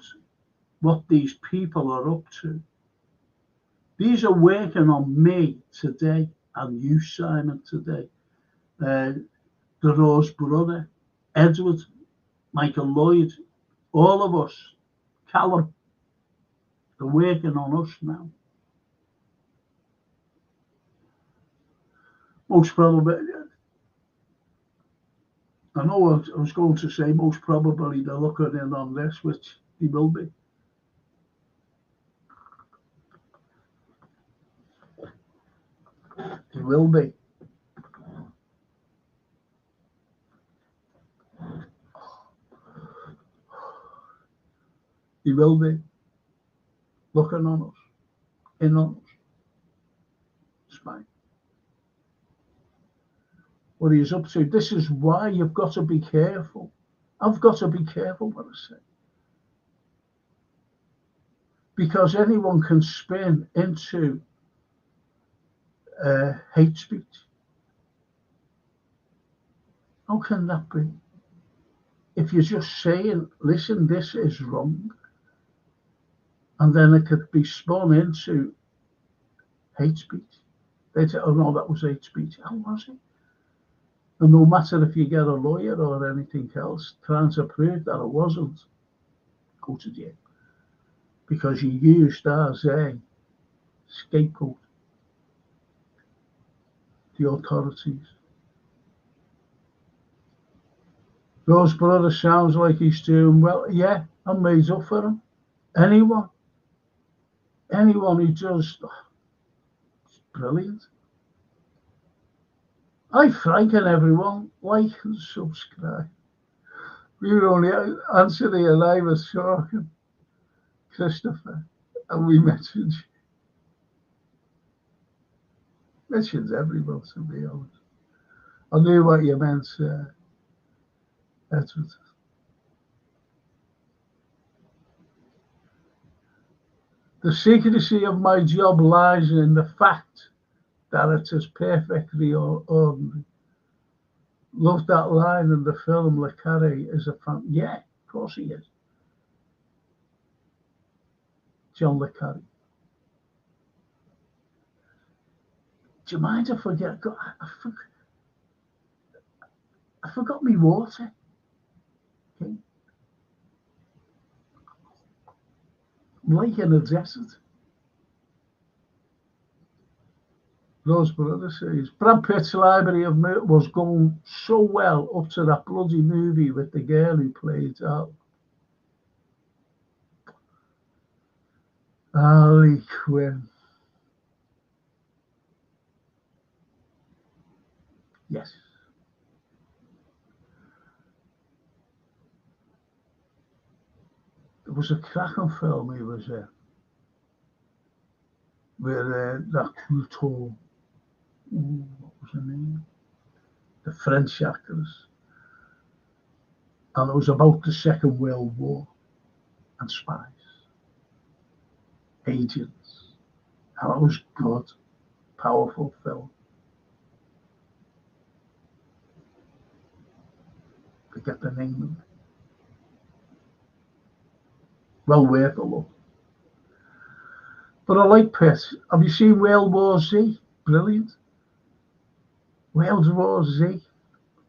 what these people are up to, These are working on me today and you, Simon, today. The Rose brother, Edward, Michael Lloyd, all of us, Callum, they're working on us now. Most probably, I know I was going to say most probably they're looking in on this, which they will be. They will be. They will be looking on us, in on us. It's fine. What he's up to. This is why you've got to be careful. I've got to be careful what I say. Because anyone can spin into hate speech. How can that be? If you're just saying, listen, this is wrong, and then it could be spun into hate speech. They'd say, oh no, that was hate speech. How was it? And no matter if you get a lawyer or anything else trying to prove that it wasn't, go to jail. Because you used as a scapegoat the authorities. Rose brother sounds like he's doing well. Yeah, I'm made up for him. Anyone who does, it's brilliant. Hi Frank and everyone, like and subscribe. We were only answering and I was talking, Christopher, and we mentioned everyone, to be honest. I knew what you meant, Edward. The secrecy of my job lies in the fact that it is perfectly ordinary. Love that line in the film. Le Carre is a fan. Yeah, of course he is. John Le Carre. Do you mind if I get? I forgot my water. Okay. I'm like in a desert. Rose brother says Brad Pitt's Library of Mirror was going so well up to that bloody movie with the girl who played Harley Quinn. Yes. There was a cracking film he was in with that Couture. What was her name? The French actress. And it was about the Second World War and spies, agents. And it was good, powerful film. Forget the name of it. Well worth a look. But I like Pitt. Have you seen World War Z? Brilliant. World War Z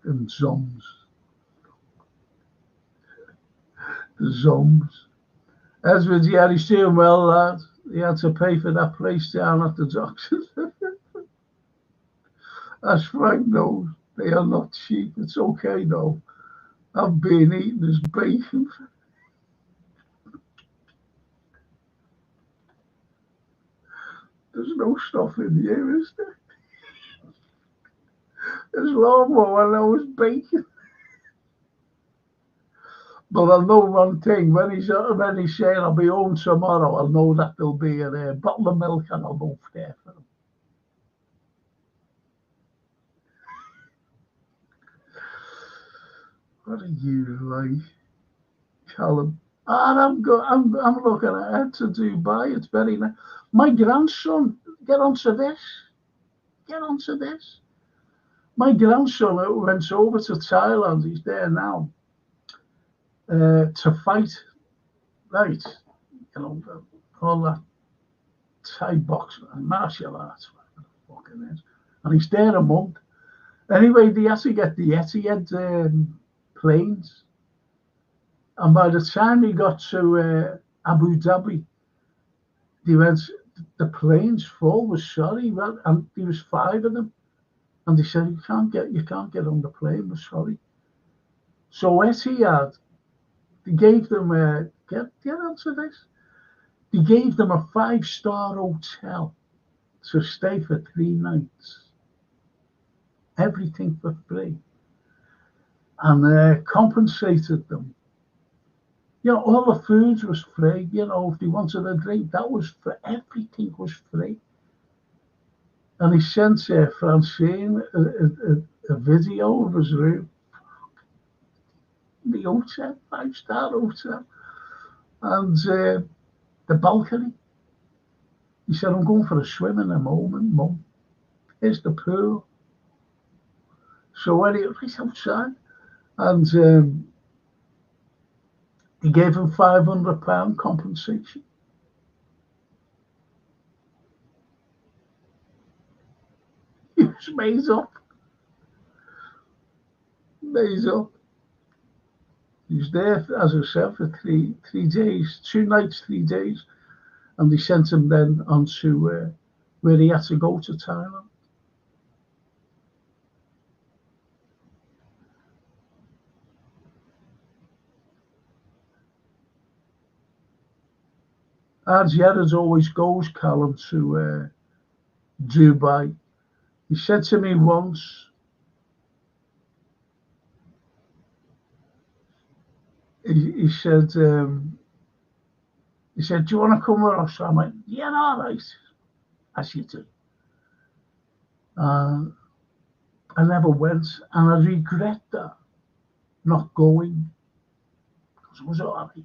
and zombies. The zombies. Edward, yeah, he's doing well, lad. He had to pay for that place down at the docks. As Frank knows, they are not cheap. It's okay though. I've been eating his bacon. There's no stuff in here, is there? There's lawnmower and there was bacon. But I know one thing, when he's saying I'll be home tomorrow, I'll know that there'll be a bottle of milk and I'll go there for him. What are you like, Callum? And I'm looking ahead to Dubai. It's very nice. My grandson, get onto this. My grandson went over to Thailand. He's there now to fight, right? You know, all that Thai boxing and martial arts. Fucking is. And he's there a month. Anyway, they had to get the Etihad planes. And by the time he got to Abu Dhabi, they went, the plane's full, was sorry, well, and there was 5 of them. And they said, you can't get on the plane, we're sorry. So Etihad, they gave them get onto this. They gave them a 5-star hotel to stay for 3 nights. Everything for free. And compensated them. You know, all the food was free. You know, if they wanted a drink, that was for everything was free. And he sent Francine a video of his room. The hotel, 5-star hotel. And the balcony. He said, I'm going for a swim in a moment, Mum. Here's the pool. So when he was outside, and he gave him £500 compensation. He was made up. Made up. He was there, as I said, for three days, 2 nights, 3 days. And they sent him then on to where he had to go to Thailand. As Gerrard always goes, Callum, to Dubai. He said to me once, he said, do you want to come with us? I went, yeah, all right, as you do. I never went, and I regret that, not going, because it was all right.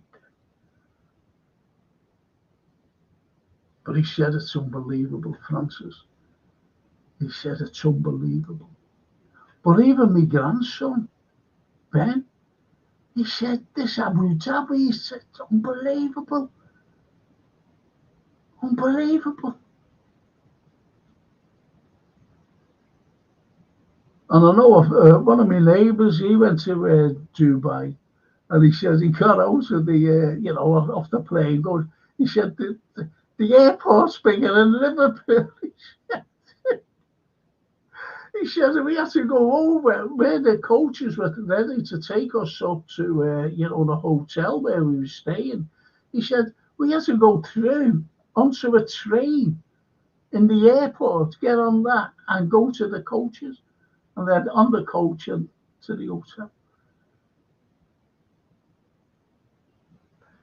But he said it's unbelievable, Francis. He said it's unbelievable. But even my grandson, Ben, he said this Abu Dhabi, he said it's unbelievable. Unbelievable. And I know of, one of my neighbours, he went to Dubai, and he says he got out of the, off the plane. He said the airport's bigger than Liverpool. He said we had to go over where the coaches were ready to take us up to, the hotel where we were staying. He said we had to go through onto a train in the airport, get on that, and go to the coaches, and then on the coach and to the hotel.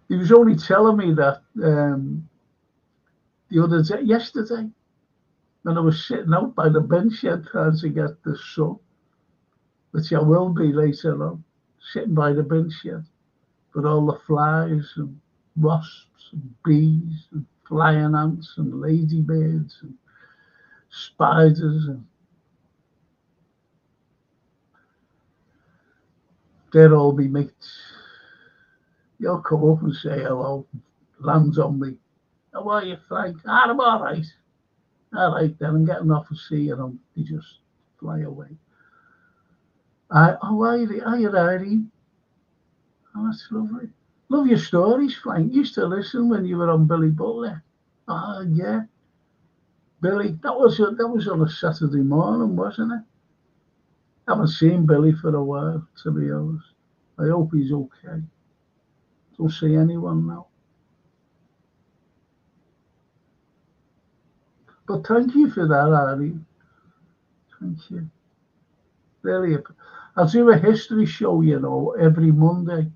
He was only telling me that the other day, yesterday, when I was sitting out by the bench shed trying to get the sun, which I will be later on, sitting by the bench shed with all the flies and wasps and bees and flying ants and ladybirds and spiders, and they'd all be mates. You'll come up and say hello, lands on me. How are you, Frank? I'm all right. All right, then I'm getting off and see you. They just fly away. How are you, Irene? Oh, that's lovely. Love your stories, Frank. Used to listen when you were on Billy Butler. Oh, yeah. Billy, that was on a Saturday morning, wasn't it? I haven't seen Billy for a while, to be honest. I hope he's okay. Don't see anyone now. But thank you for that, Ari. Thank you. Really. I do a history show, every Monday.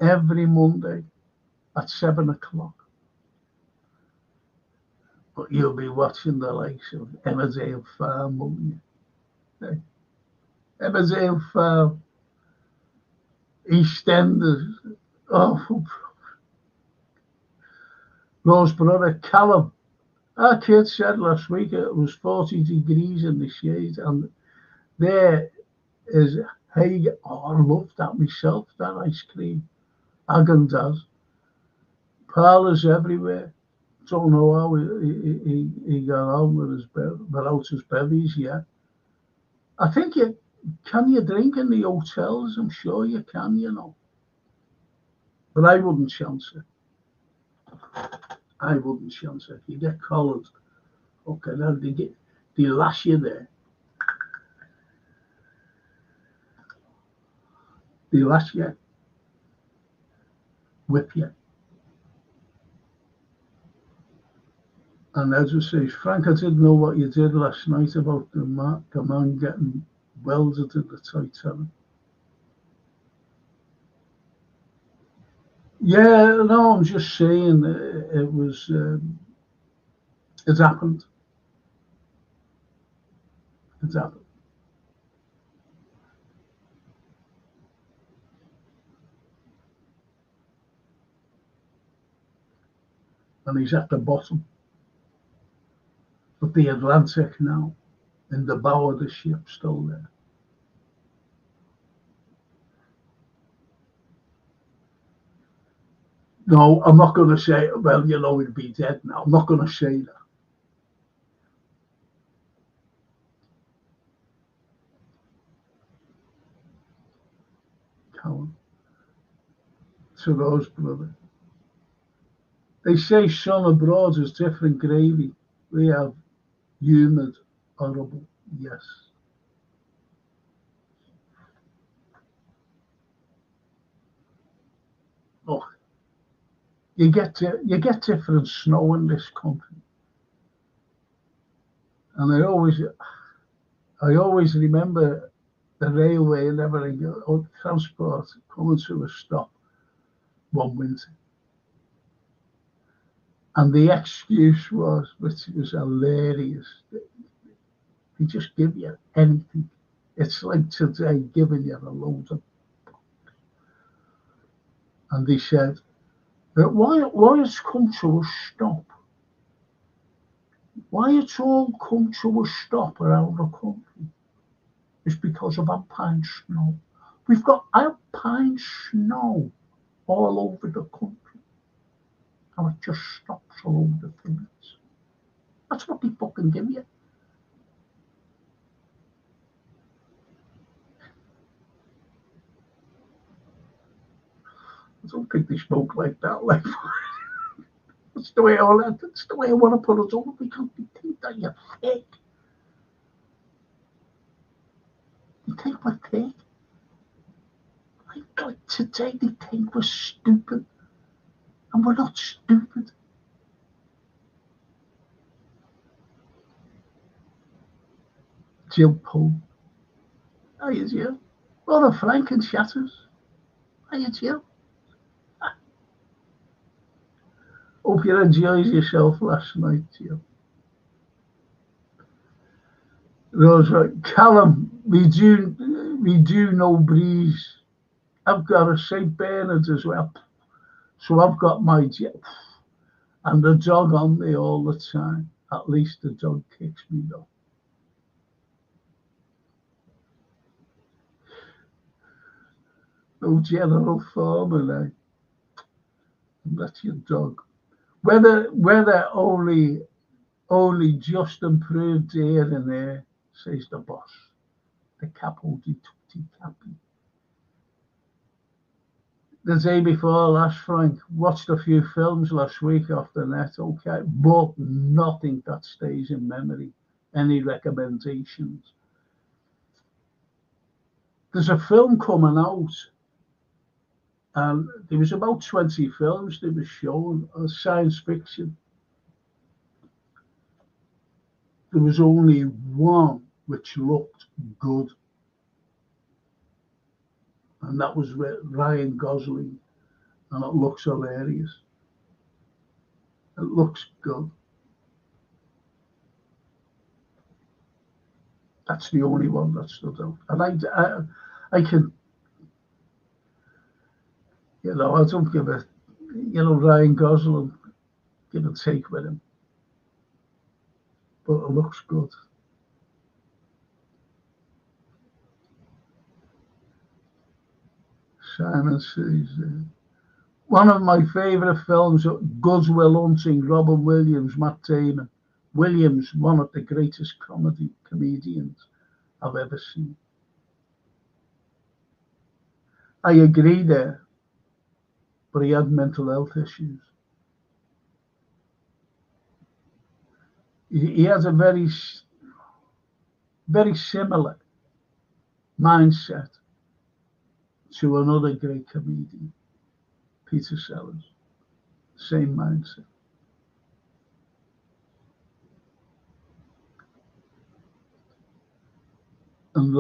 Every Monday at 7 o'clock. But you'll be watching the likes of Emmerdale Farm, won't you? Hey. Emmerdale Farm. EastEnders. Oh, Rose Brother, Callum. Our kid said last week it was 40 degrees in the shade, and there is hey, I love that myself, that ice cream. Agon does. Parlours everywhere. don't know how he got on with without his bevies yet. I think can you drink in the hotels? I'm sure you can, you know. But I wouldn't chance it. I wouldn't chance it. If you get collared, okay, then they lash you there. They lash you, whip you. And as I say, Frank, I didn't know what you did last night about the man getting welded in the Titanic. Yeah, no, I'm just saying it was, it happened. It happened. And he's at the bottom of the Atlantic now, in the bow of the ship, still there. No, I'm not going to say, well, you know, he'd be dead now. I'm not going to say that. Callum. To those, brother. They say son abroad is different gravy. We have humid, horrible, yes. Look, you get different snow in this country. And I always remember the railway and everything, or transport coming to a stop one winter. And the excuse was, which was hilarious, they just give you anything. It's like today giving you a load of. And they said, why it's come to a stop? Why it's all come to a stop around the country is because of alpine snow. We've got alpine snow all over the country. And it just stops all over the things. That's what they fucking give you. I don't think they spoke like that. Like, that's the way I want to put it over, because they think that you're fake. They think we're fake. Like today, they think we're stupid. And we're not stupid. Jill Poe. How you, Jill? What a Frank and Shatters. How you, Jill? Hope you enjoyed yourself last night, Jill. Rose, right. Callum, we do no breeze. I've got a St. Bernard as well. So I've got my jet and the dog on me all the time. At least the dog kicks me though. No general farmer, eh? That's your dog. Whether only just improved here and there, says the boss. The capo di tutti capi. The day before last, Frank, watched a few films last week off the net, okay, but nothing that stays in memory. Any recommendations? There's a film coming out, and there was about 20 films they were showing, science fiction. There was only one which looked good, and that was with Ryan Gosling, and it looks hilarious. It looks good. That's the only one that stood out. And I can, I don't give a, Ryan Gosling, give and take with him. But it looks good. Simon says, One of my favourite films, Gods Will Hunting, Robin Williams, Matt Damon. Williams, one of the greatest comedians I've ever seen. I agree there, but he had mental health issues. He has a very similar mindset to another great comedian, Peter Sellers. Same mindset. And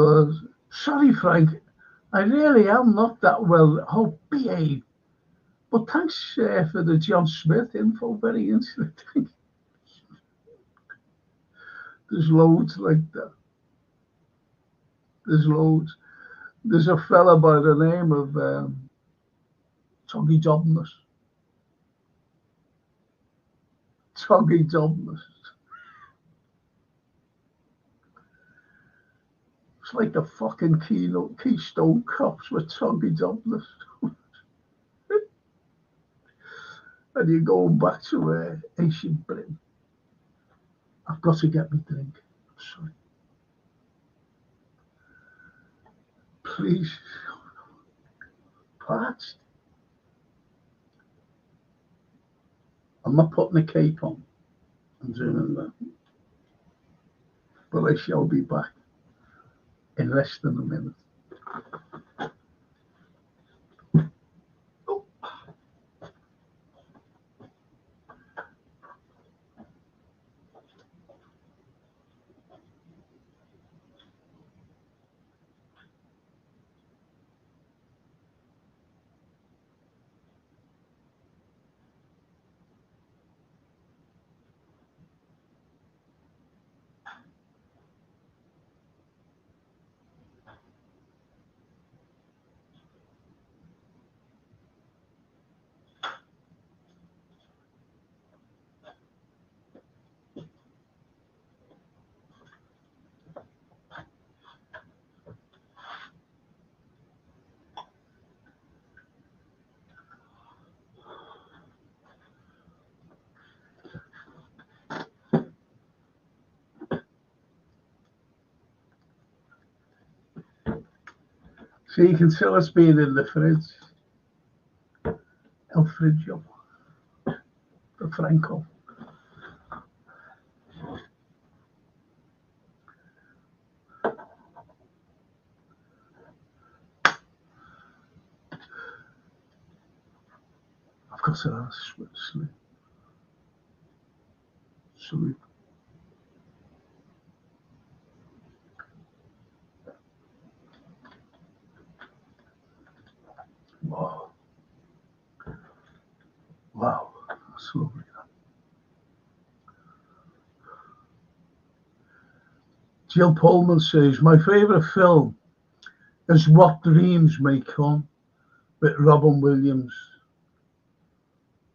sorry, Frank, I really am not that well. Oh, behave. But thanks for the John Smith info. Very interesting. There's loads like that. There's loads. There's a fella by the name of Toggy Dobness. Toggy Dobness. It's like the fucking Keystone Cops with Toggy Dobness. And you're going back to ancient Britain. I've got to get me drink. I'm sorry. Please. Parched. I'm not putting a cape on. I'm doing that. But I shall be back in less than a minute. Oh. So you can tell it's been in the fridge. El Friggio. The Franco. I've got to have sleep. Sleep. Wow. Wow. That's lovely. Jill Pullman says, my favourite film is What Dreams May Come with Robin Williams.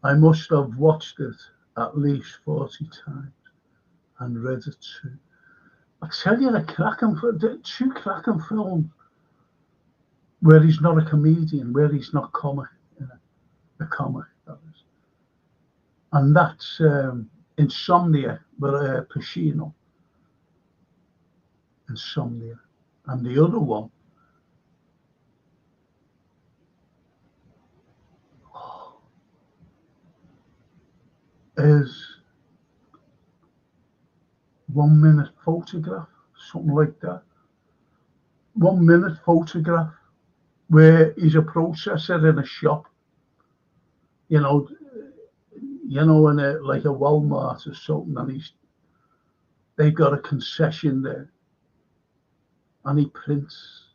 I must have watched it at least 40 times and read it too. I tell you, two cracking films where he's not a comedian, where he's not comic, a comic, that is. And that's Insomnia with Pacino. Insomnia. And the other one is 1 Minute Photograph, something like that. 1 Minute Photograph, where he's a processor in a shop, in a like a Walmart or something, and they've got a concession there, and he prints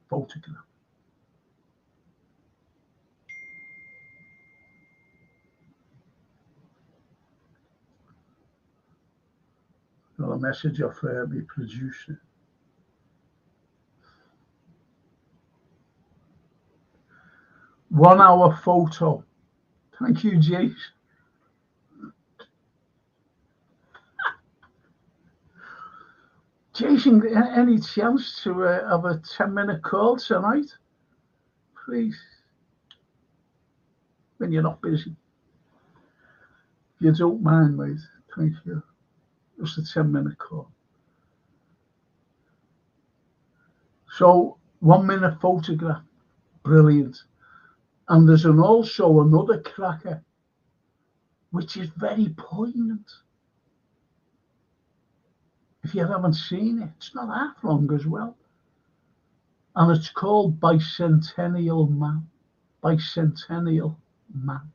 photographs. Got a message off my producer. One-hour photo. Thank you, Jace. Jason, any chance to have a 10-minute call tonight? Please. when you're not busy. If you don't mind, mate, thank you. Just a 10-minute call. So 1 minute photograph, brilliant. And there's also another cracker, which is very poignant. If you haven't seen it, it's not that long as well. And it's called Bicentennial Man. Bicentennial Man.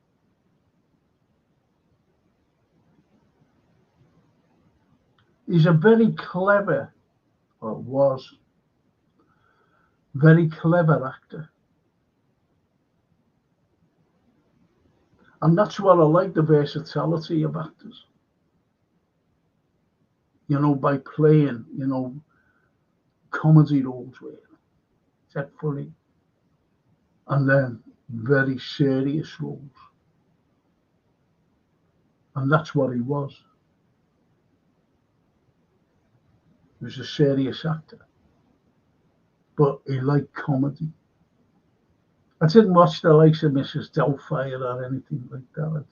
He's a very clever, or was, very clever actor. And that's what I like, the versatility of actors. You know, by playing, you know, comedy roles where it's that funny. And then very serious roles. And that's what he was. He was a serious actor. But he liked comedy. I didn't watch the likes of Mrs. Doubtfire or anything like that.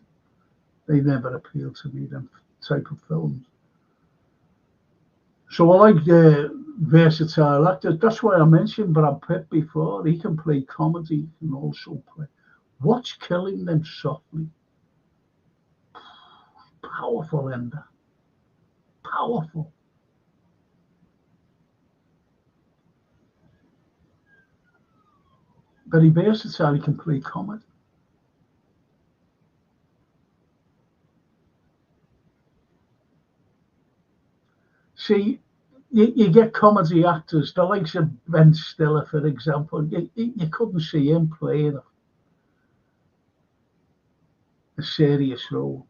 They never appealed to me, them type of films. So I like the versatile actors. That's why I mentioned Brad Pitt before. He can play comedy, he can also play. What's Killing Them Softly? Powerful ender. Powerful. Very versatile, he can play comedy. See, you get comedy actors, the likes of Ben Stiller, for example. You couldn't see him playing a serious role.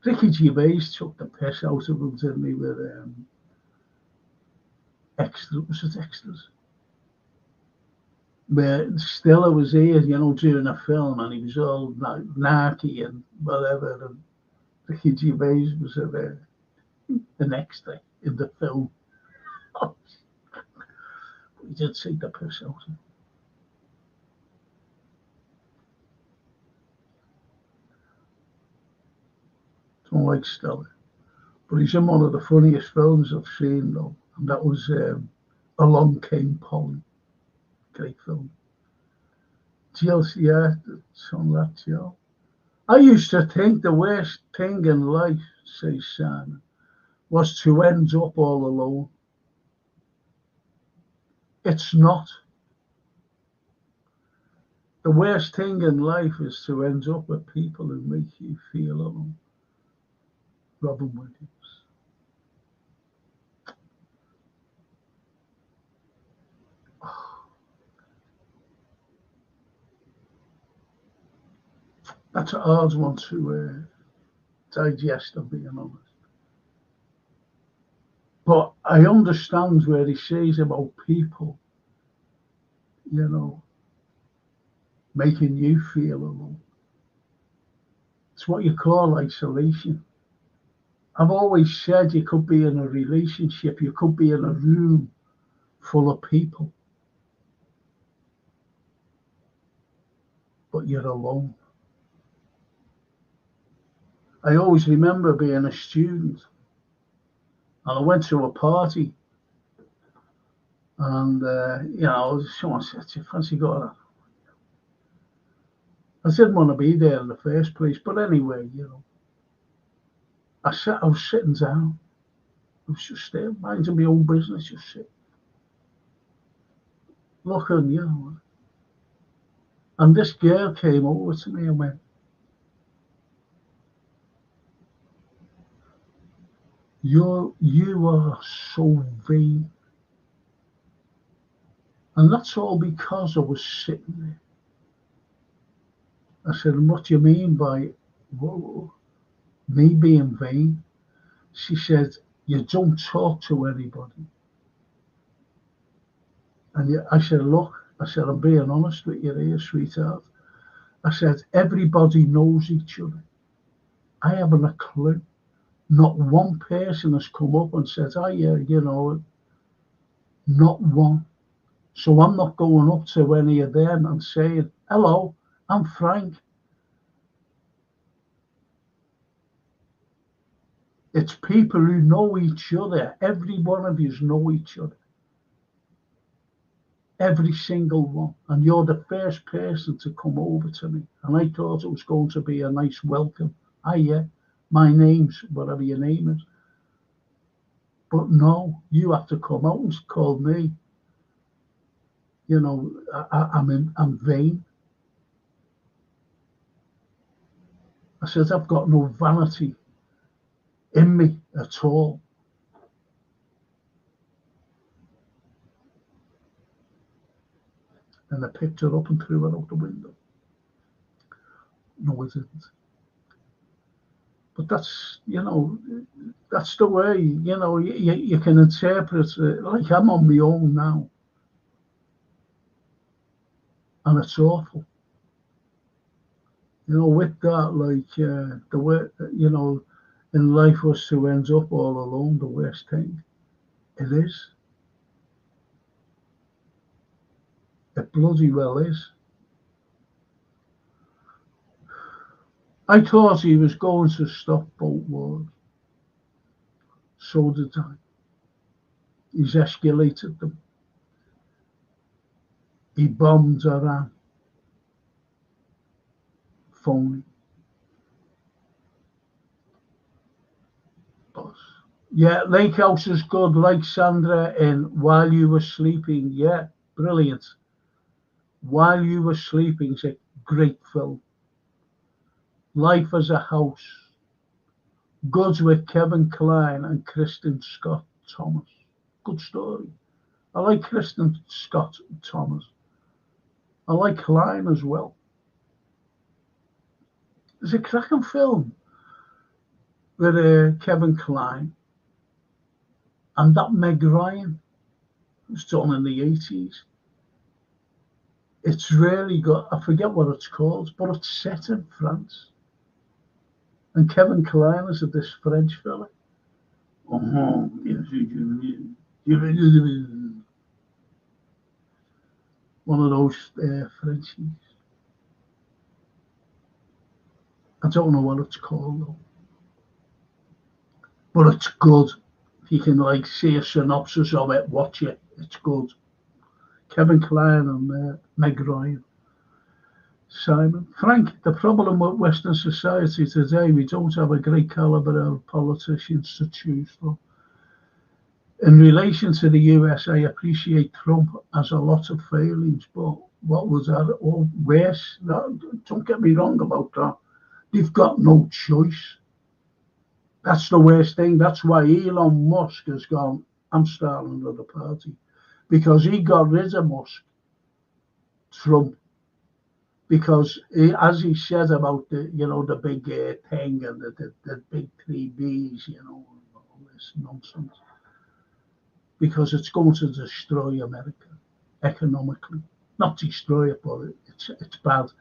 Ricky Gervais took the piss out of him, didn't he, with Extras? Was it Extras? Where Stiller was here, you know, during a film, and he was all narky and whatever, and Ricky Gervais was an extra in the film. He did take the piss out of him. Don't like Stiller, but he's in one of the funniest films I've seen, though, and that was Along Came Polly. Great film. Jill, yeah, it's on that, Jill. I used to think the worst thing in life, says Simon, was to end up all alone. It's not. The worst thing in life is to end up with people who make you feel alone. Robin Williams. That's a hard one to digest, I'm being honest. But I understand where he says about people, you know, making you feel alone. It's what you call isolation. I've always said you could be in a relationship, you could be in a room full of people, but you're alone. I always remember being a student, and I went to a party, and you know, someone said, "Do you fancy going?" I didn't want to be there in the first place, but anyway, you know, I was sitting down. I was just there, minding my own business, just sitting, looking, you know. And this girl came over to me and went, "You are so vain." And that's all because I was sitting there. I said, "And what do you mean by me being vain?" She said, "You don't talk to anybody." And I said, "Look," I said, "I'm being honest with you here, sweetheart." I said, "Everybody knows each other. I haven't a clue. Not one person has come up and said, "Oh yeah, you know," not one. So I'm not going up to any of them and saying, "Hello, I'm Frank. It's people who know each other. Every one of you know each other. Every single one. And you're the first person to come over to me. And I thought it was going to be a nice welcome. Yeah, my name's whatever your name is. But no, you have to come out and call me. You know, I'm vain. I said, I've got no vanity in me at all. And I picked her up and threw her out the window. No, I didn't. But that's, that's the way, you can interpret it. Like I'm on my own now. And it's awful. With that, like the way, in life was to end up all alone, the worst thing. It is. It bloody well is. I thought he was going to stop both wars. So did I. He's escalated them. He bombed Iran. Phony. Yeah, Lake House is good, like Sandra in While You Were Sleeping. Yeah, brilliant. While You Were Sleeping is a great film. Life as a House. Goods with Kevin Kline and Kristen Scott Thomas. Good story. I like Kristen Scott Thomas. I like Kline as well. There's a cracking film with Kevin Kline and that Meg Ryan. It was done in the 80s. It's really good. I forget what it's called, but it's set in France. And Kevin Kline is this French fella. One of those Frenchies. I don't know what it's called though. But it's good. If you can see a synopsis of it, watch it. It's good. Kevin Kline and Meg Ryan. Simon. Frank, the problem with Western society today, we don't have a great caliber of politicians to choose from. In relation to the US, I appreciate Trump has a lot of failings, but what was that? Oh, worse. No, don't get me wrong about that. They've got no choice. That's the worst thing. That's why Elon Musk has gone, I'm starting another party. Because he got rid of Musk, Trump. Because as he said about the big thing and the big 3Bs, all this nonsense. Because it's going to destroy America economically. Not destroy it, but it's bad.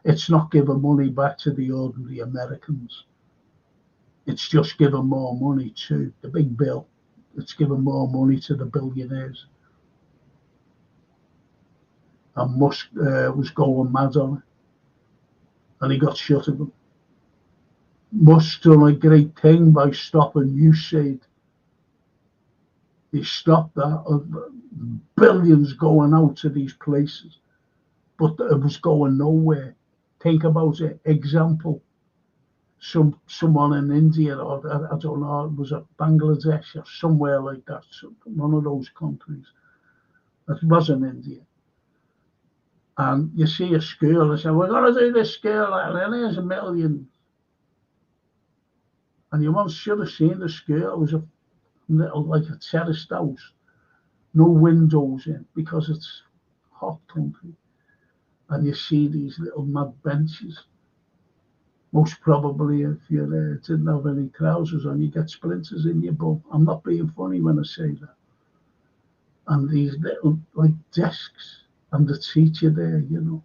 It's not giving money back to the ordinary Americans. It's just giving more money to the big bill. It's giving more money to the billionaires. And Musk was going mad on it. And he got shut of them. Musk done a great thing by stopping USAID. He stopped that. Billions going out to these places. But it was going nowhere. Think about it. Example. Someone in India, or I don't know, it was a Bangladesh or somewhere like that. One of those countries. It wasn't India. And you see a school and say, we're going to do this school, and here's $1 million. And you once should have seen the school. It was a little, like a terraced house. No windows in, because it's hot country. And you see these little mud benches. Most probably, if you didn't have any trousers on, you get splinters in your butt. I'm not being funny when I say that. And these little, desks. And the teacher there, Excuse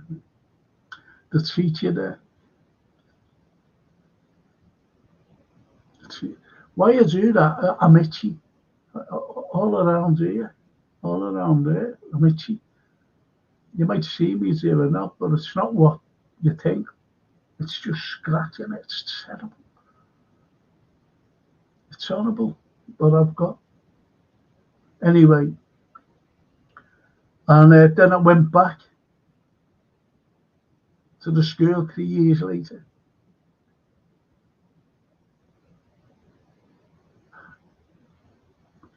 me. The teacher there. Why you do that? I'm itchy. All around here. All around there. I'm itchy. You might see me here or not, but it's not what you think. It's just scratching. It's terrible. It's horrible what I've got. Anyway, and then I went back to the school 3 years later.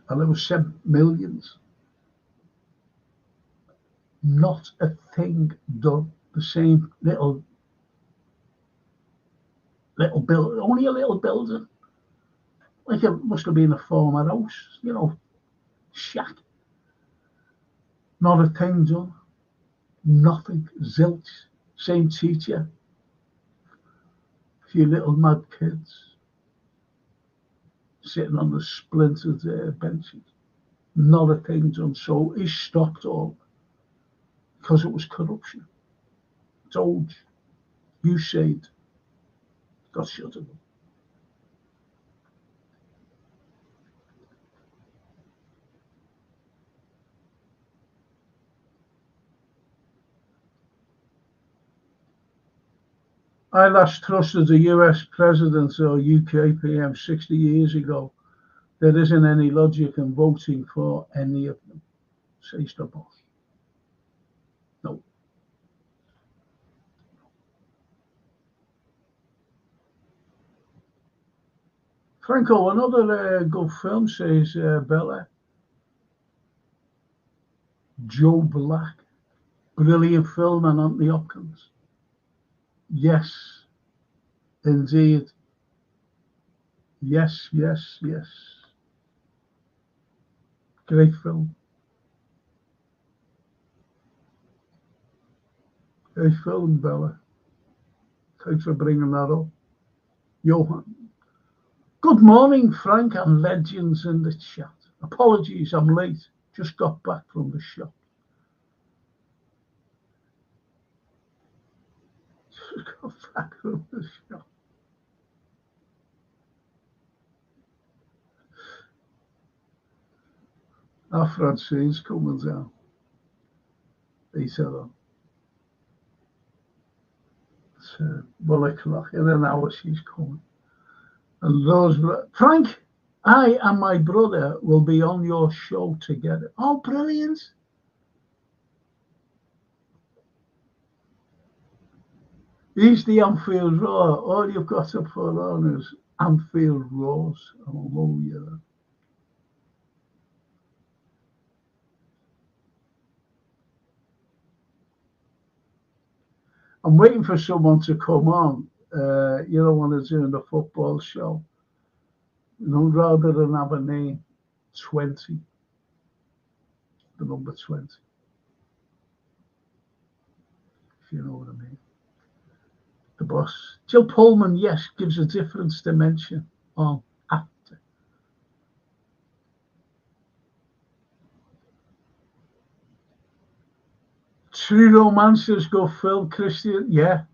And there was 7 millions. Not a thing done. The same little build, only a little building. Like it must have been a former house, shack. Not a thing done. Nothing. Zilch. Same teacher. A few little mad kids sitting on the splintered benches. Not a thing done. So he stopped all because it was corruption. Told you said got shut up. I last trusted the US president or UK PM 60 years ago. There isn't any logic in voting for any of them, says the boss. No. Franco, another good film, says Bella. Joe Black. Brilliant film, and Anthony Hopkins. Yes, indeed. Yes. Great film. Great film, Bella. Thanks for bringing that up. Johan. Good morning, Frank and legends in the chat. Apologies, I'm late. Just got back from the shop. Our Francine's coming down. He said, it's 1 o'clock. In an hour, she's coming. And those, Frank, I and my brother will be on your show together. Oh, brilliant. He's the Anfield Roar. All you've got to put on is Anfield Roars. Oh, yeah. I'm waiting for someone to come on, when they're doing the football show. Rather than have a name, 20, the number 20. If you know what I mean. The boss. Jill Pullman, yes, gives a different dimension on actor. True Romance is good film, Christian. Yeah,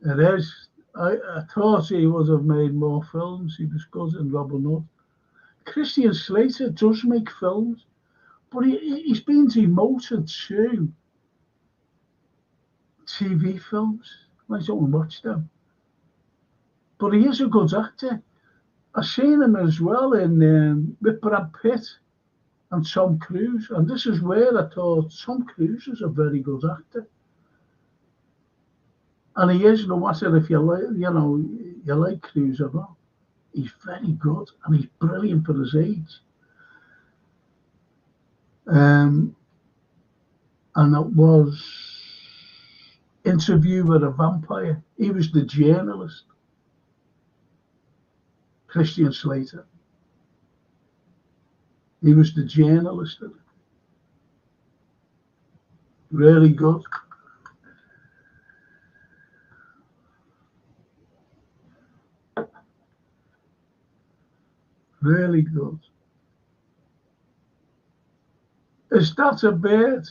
it is. I thought he would have made more films. He was good in Robin Hood. Christian Slater does make films, but he's been demoted to TV films. I don't watch them. But he is a good actor. I've seen him as well in with Brad Pitt and Tom Cruise. And this is where I thought Tom Cruise is a very good actor. And he is, no matter if you like Cruise or not. He's very good and he's brilliant for his age. And it was Interview with a Vampire. He was the journalist. Christian Slater. He was the journalist. Really good. Really good. Is that a bird?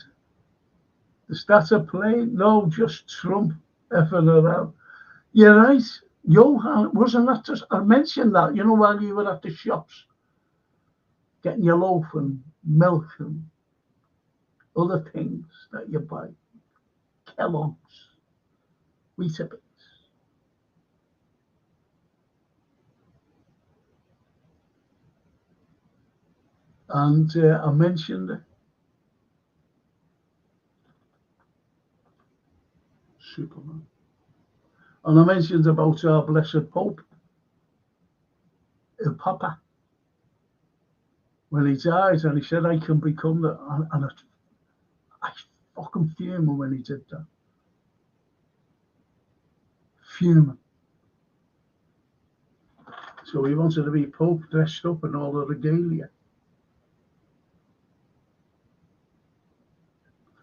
Is that a plane? No, just Trump effing around. You're right. Johan, wasn't that just, I mentioned that, while you were at the shops, getting your loaf and milk and other things that you buy. Kellogg's, Weetabix. And I mentioned it. Superman. And I mentioned about our blessed Pope, Papa, when he died, and he said, I can become the, and I fucking fuming when he did that. Fuming. So he wanted to be Pope, dressed up in all the regalia.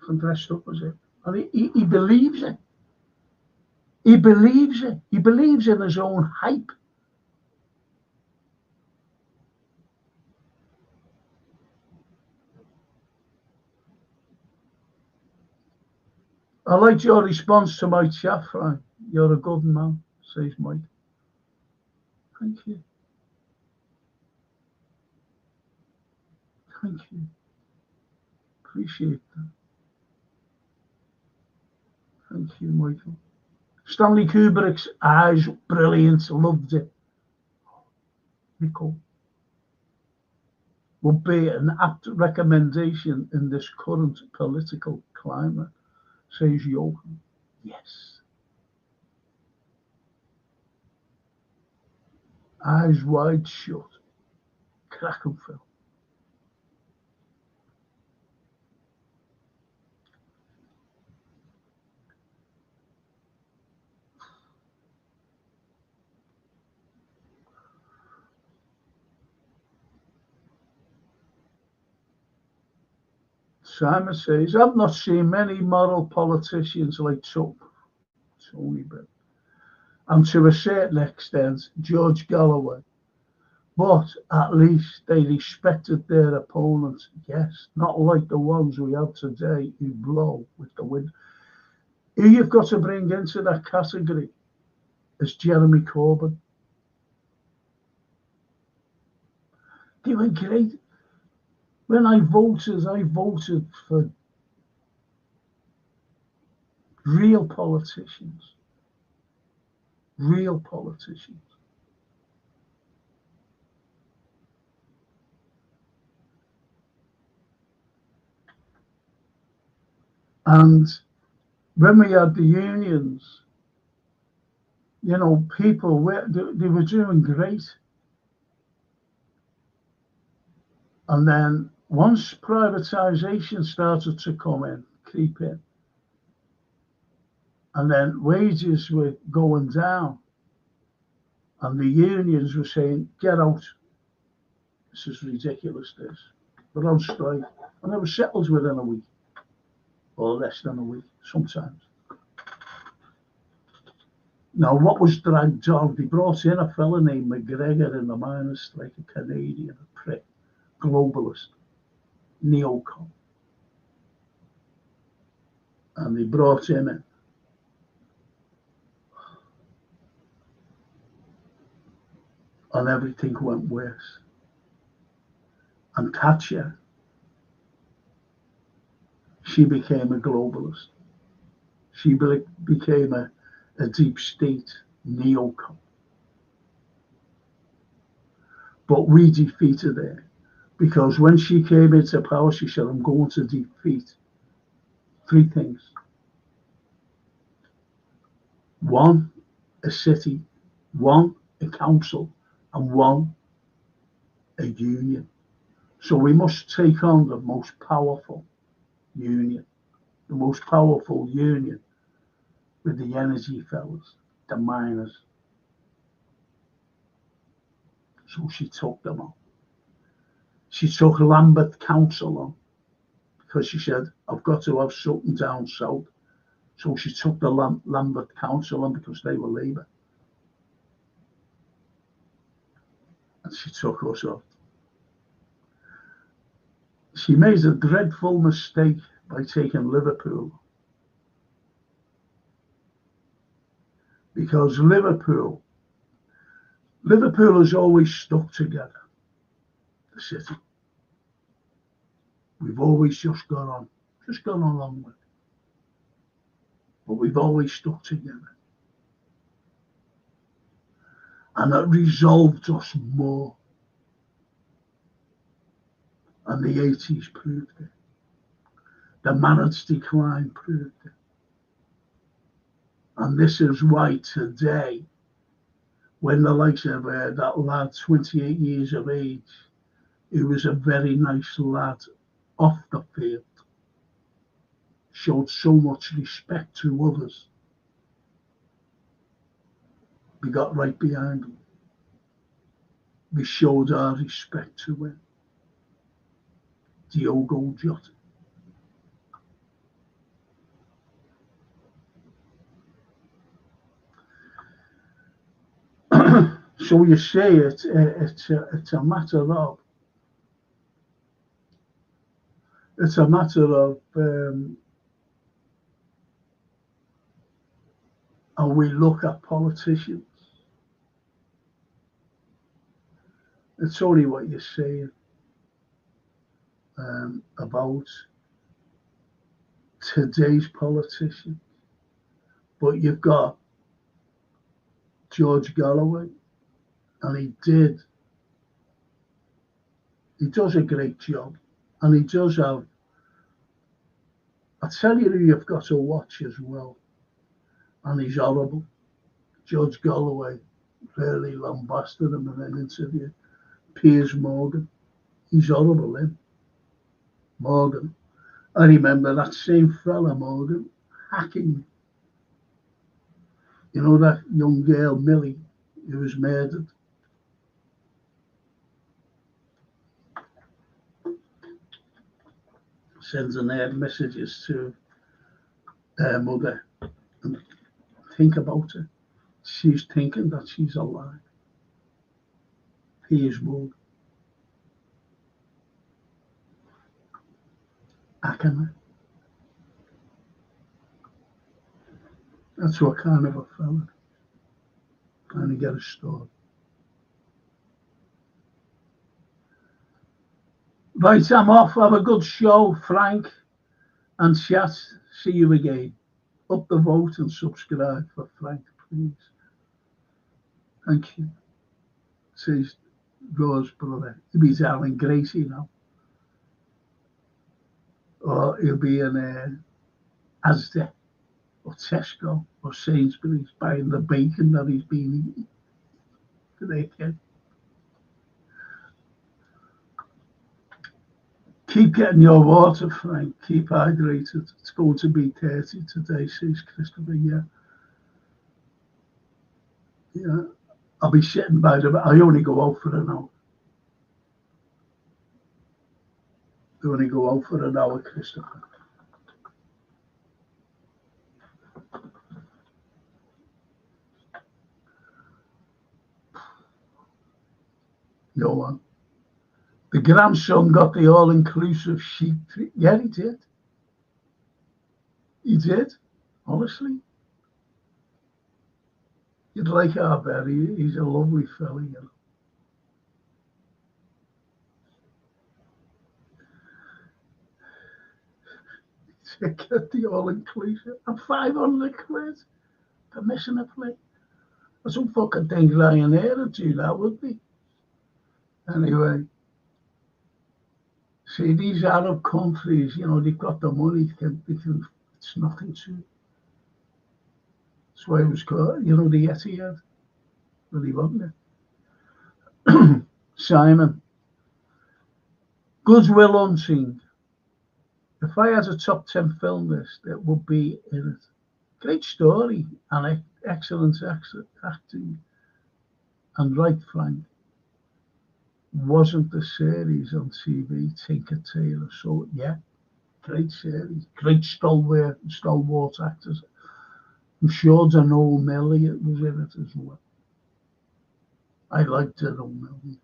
And dressed up as it. And he believes it. He believes it. He believes in his own hype. I liked your response to my chat, Frank. You're a good man, says Mike. Thank you. Thank you. Appreciate that. Thank you, Michael. Stanley Kubrick's Eyes, brilliant, loved it. Nicole. Would be an apt recommendation in this current political climate, says Johan. Yes. Eyes Wide Shut. Cracking film. Simon says, I've not seen many moral politicians like Tony Benn, and to a certain extent, George Galloway. But at least they respected their opponents, yes, not like the ones we have today who blow with the wind. Who you've got to bring into that category is Jeremy Corbyn. They were great. When I voted for real politicians. Real politicians. And when we had the unions, you know, people they were doing great. And then once privatisation started to creep in, and then wages were going down, and the unions were saying, get out. This is ridiculous, this. We're on strike. And it was settled within a week, or less than a week, sometimes. Now, what was dragged on? They brought in a fella named McGregor in the miners' strike, a Canadian, a prick, globalist, neocon. And they brought him in. And everything went worse. And Thatcher, she became a globalist. She became a deep state neocon. But we defeated her because when she came into power, she said, I'm going to defeat three things. One, a city. One, a council. And one, a union. So we must take on the most powerful union. The most powerful union with the energy fellas, the miners. So she took them on. She took Lambeth Council on because she said, I've got to have something down south. So she took the Lambeth Council on because they were Labour. And she took us off. She made a dreadful mistake by taking Liverpool. Because Liverpool has always stuck together, the city. We've always just gone along with it. But we've always stuck together. And it resolved us more. And the 80s proved it. The managed decline proved it. And this is why today, when the likes of that lad, 28 years of age, who was a very nice lad off the field, showed so much respect to others, we got right behind him. We showed our respect to him. Diogo Jota. So you say it's a matter of how we look at politicians. It's only what you're saying about today's politicians. But you've got George Galloway, and he does a great job, and he does have, I tell you who you've got to watch as well, and he's horrible. George Galloway really lambasted him in an interview. Piers Morgan, he's horrible, him. Morgan. I remember that same fella, Morgan, hacking me. You know that young girl, Millie, who was murdered? Sending her messages to her mother. And think about it. She's thinking that she's alive. Piers Morgan. Hacking her. That's what kind of a fella. Trying to get a story. Right, I'm off. Have a good show, Frank and chat. See you again. Up the vote and subscribe for Frank, please. Thank you. Says Rose's brother. He'll be Alan Gracie now. Or he'll be in Asda or Tesco or Sainsbury's buying the bacon that he's been eating today, kid. Keep getting your water, Frank. Keep hydrated. It's going to be 30 today, says Christopher. Yeah. I'll be sitting by the. I only go out for an hour. I only go out for an hour, Christopher. No one. The grandson got the all-inclusive sheep treat. Yeah, he did. He did, honestly. You'd like our Barry. He's a lovely fella, you know. Get the all-inclusive. And 500 quid for missing a plate. I don't fucking think Ryanair would do that, would they? Anyway. See, these Arab countries, you know, they've got the money. It's nothing to it. That's why it was called, you know, the Etihad. Really, wasn't it? Simon. Goodwill Hunting. If I had a top 10 film list, it would be in it. Great story and excellent acting. And right, Frank. Wasn't the series on TV Tinker Tailor? So yeah, great series, great stalwart actors. I'm sure Donald Elliott was in it as well. I liked Donald Elliott.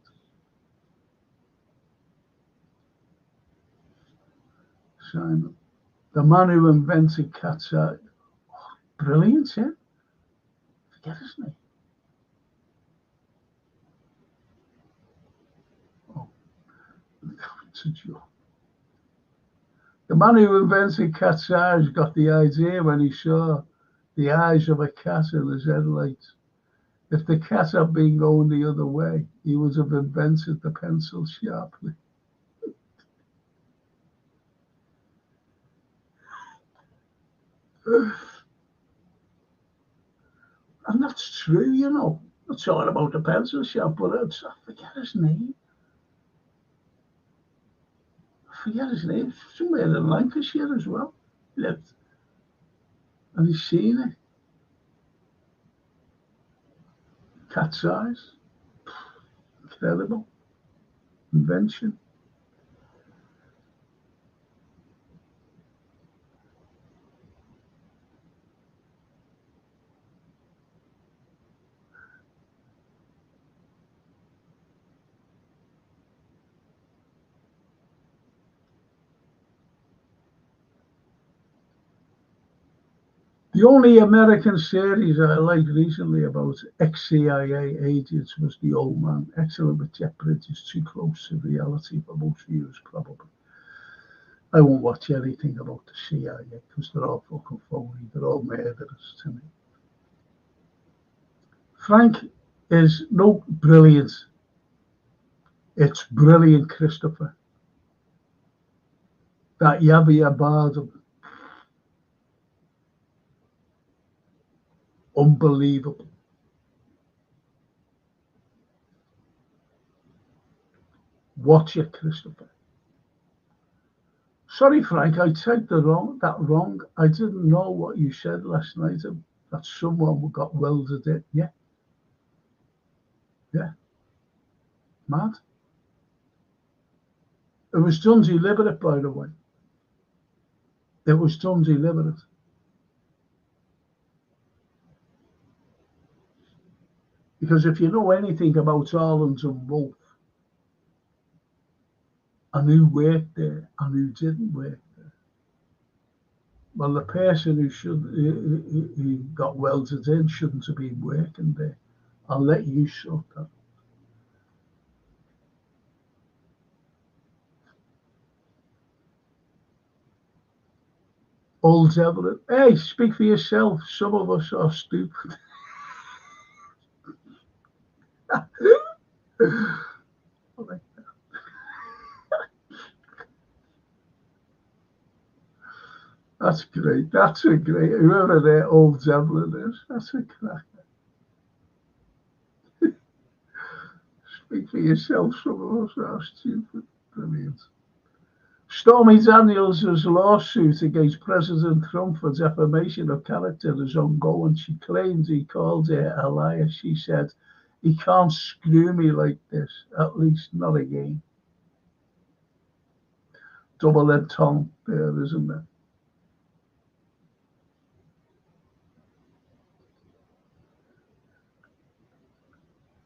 Simon, the man who invented cat's eye. Oh, brilliant, yeah. Forget his name. It's a joke. The man who invented cat's eyes got the idea when he saw the eyes of a cat in his headlights. If the cat had been going the other way, he would have invented the pencil sharpening. And that's true, you know. It's all about the pencil shop, but I forget his name. I forget his name. Somewhere in Lancashire as well. Lived. And he's seen it. Cat's eyes. Incredible. Invention. The only American series I liked recently about ex-CIA agents was The Old Man. Excellent, but Jeff Bridges too close to reality for most viewers, probably. I won't watch anything about the CIA because they're all fucking phony. They're all murderers to me. Frank is no brilliant. It's brilliant, Christopher. That Javier Bardem. Unbelievable. Watch it, Christopher. Sorry, Frank, I typed that wrong. I didn't know what you said last night, that someone got welded in. Yeah. Yeah. Mad. It was done deliberate, by the way. It was done deliberate. Because if you know anything about Arlen's and Wolf, and who worked there and who didn't work there, well, the person who got welded in shouldn't have been working there. I'll let you sort that. Old Evelyn. Hey, speak for yourself. Some of us are stupid. That's great. That's a great. Whoever their Old Evelyn is, that's a cracker. Speak for yourself. Some of us are stupid. Brilliant. Stormy Daniels' lawsuit against President Trump for defamation of character is ongoing. She claimed he called her a liar. She said, "He can't screw me like this, at least not again." Double-edged tongue there, isn't there?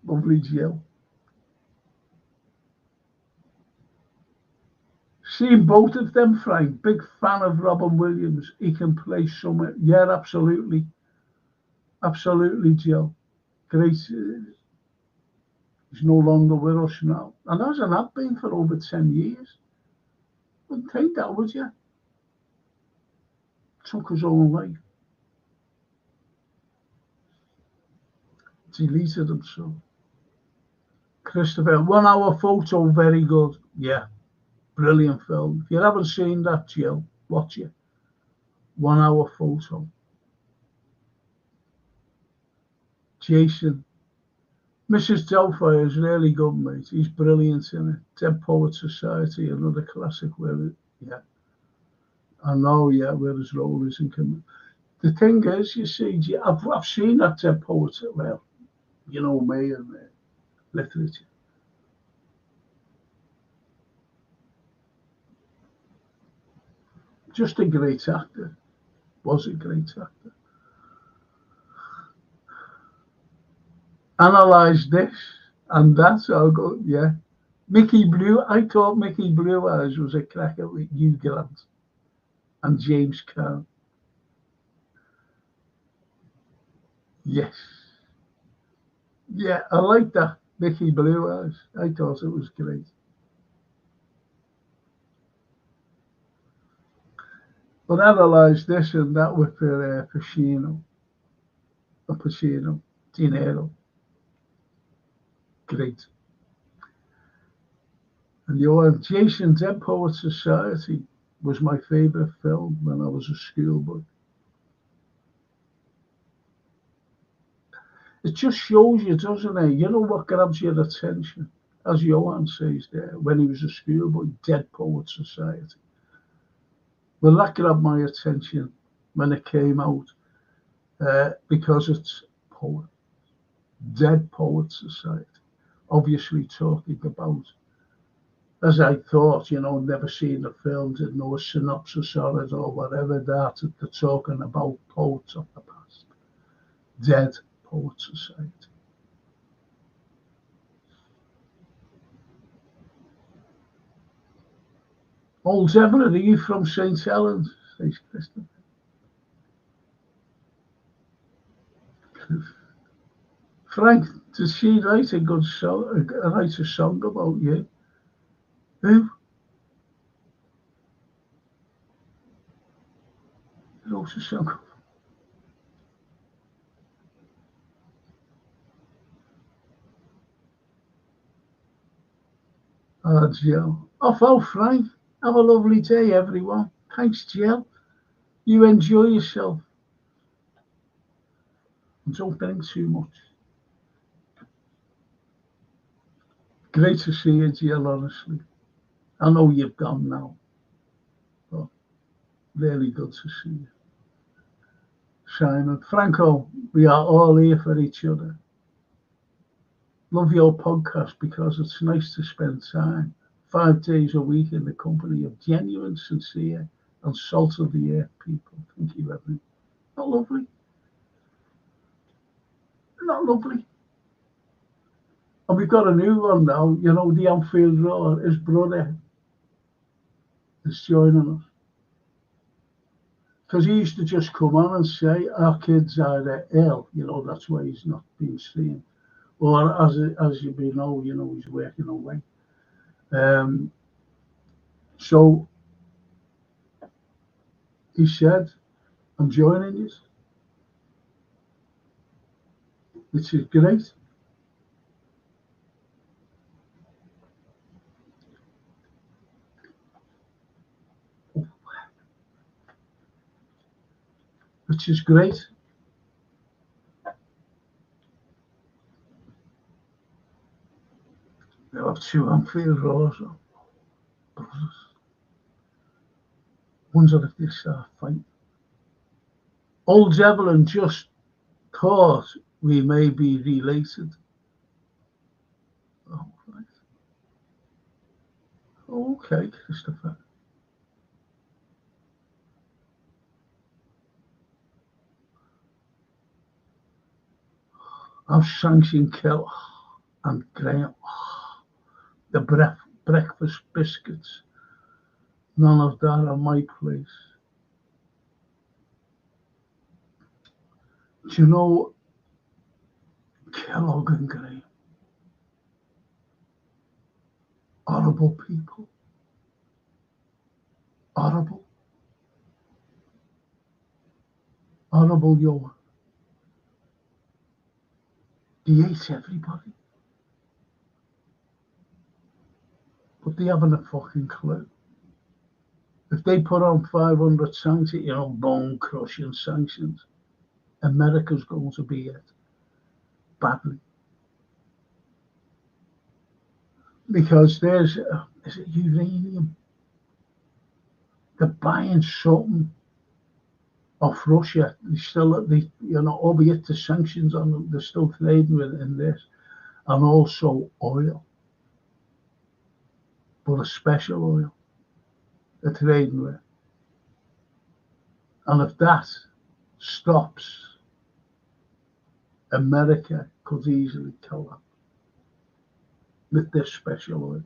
Lovely Jill. Seen both of them, Frank. Big fan of Robin Williams. He can play somewhere. Yeah, absolutely. Absolutely, Jill. Great. He's no longer with us now. And hasn't that been for over 10 years? Wouldn't think that, would you? Took his own life. Deleted himself. Christopher, 1 hour photo, very good. Yeah, brilliant film. If you haven't seen that, Jill, watch it. 1 hour photo. Jason. Mrs. Doubtfire is really good, mate. He's brilliant in it. Dead Poet Society, another classic yeah. I know, yeah, where his role is in command. The thing is, you see, I've seen that Dead Poet, well, you know me and literature. Just a great actor. Was a great actor. Analyze this and that's how good, yeah. Mickey Blue, I thought Mickey Blue Eyes was a cracker with Hugh Grant and James Caan. Yes. Yeah, I like that. Mickey Blue Eyes. I thought it was great. But analyze this and that with Pacino. De Niro. Great. And Jason, Dead Poet Society was my favourite film when I was a schoolboy. it just shows you, doesn't it? You know what grabs your attention, as Johan says there, when he was a schoolboy, Dead Poet Society. Well, that grabbed my attention when it came out, because it's poet, Dead Poet Society, obviously talking about, as I thought, never seen the film, didn't know a synopsis of it or whatever, that they're talking about poets of the past. Dead Poet Society. Old Evelyn, are you from St. Helens? Says Christopher. Frank, did she write a good song, write a song about you? Who? Wrote a song. Jill. Oh, Frank. Have a lovely day, everyone. Thanks, Jill. You enjoy yourself. And don't drink too much. Great to see you, Jill, honestly. I know you've gone now, but really good to see you. Simon. Franco, we are all here for each other. Love your podcast because it's nice to spend time 5 days a week in the company of genuine, sincere, and salt of the earth people. Thank you, Evan. Not lovely? Not lovely? And we've got a new one now, the Anfield Road. His brother is joining us. Because he used to just come on and say, our kids are ill, that's why he's not being seen. Or as you know, he's working away. So he said, I'm joining you, which is great. Which is great. We'll have 2 Anfield Rows brothers. Wonder if they start fighting. Old Evelyn just thought we may be related. Oh, right. Okay, Christopher. I've Sanction Kill and Graham. The breakfast biscuits. None of that on my place. Do you know Kellogg and Graham? Horrible people. Horrible. Horrible, Johan. They hate everybody. But they haven't a fucking clue. If they put on 500 sanctions, bone-crushing sanctions, America's going to be hit badly. Because there's, is it uranium? They're buying something off Russia. Albeit the sanctions on them, they're still trading with in this. And also oil. But a special oil they're trading with. And if that stops, America could easily collapse with this special oil.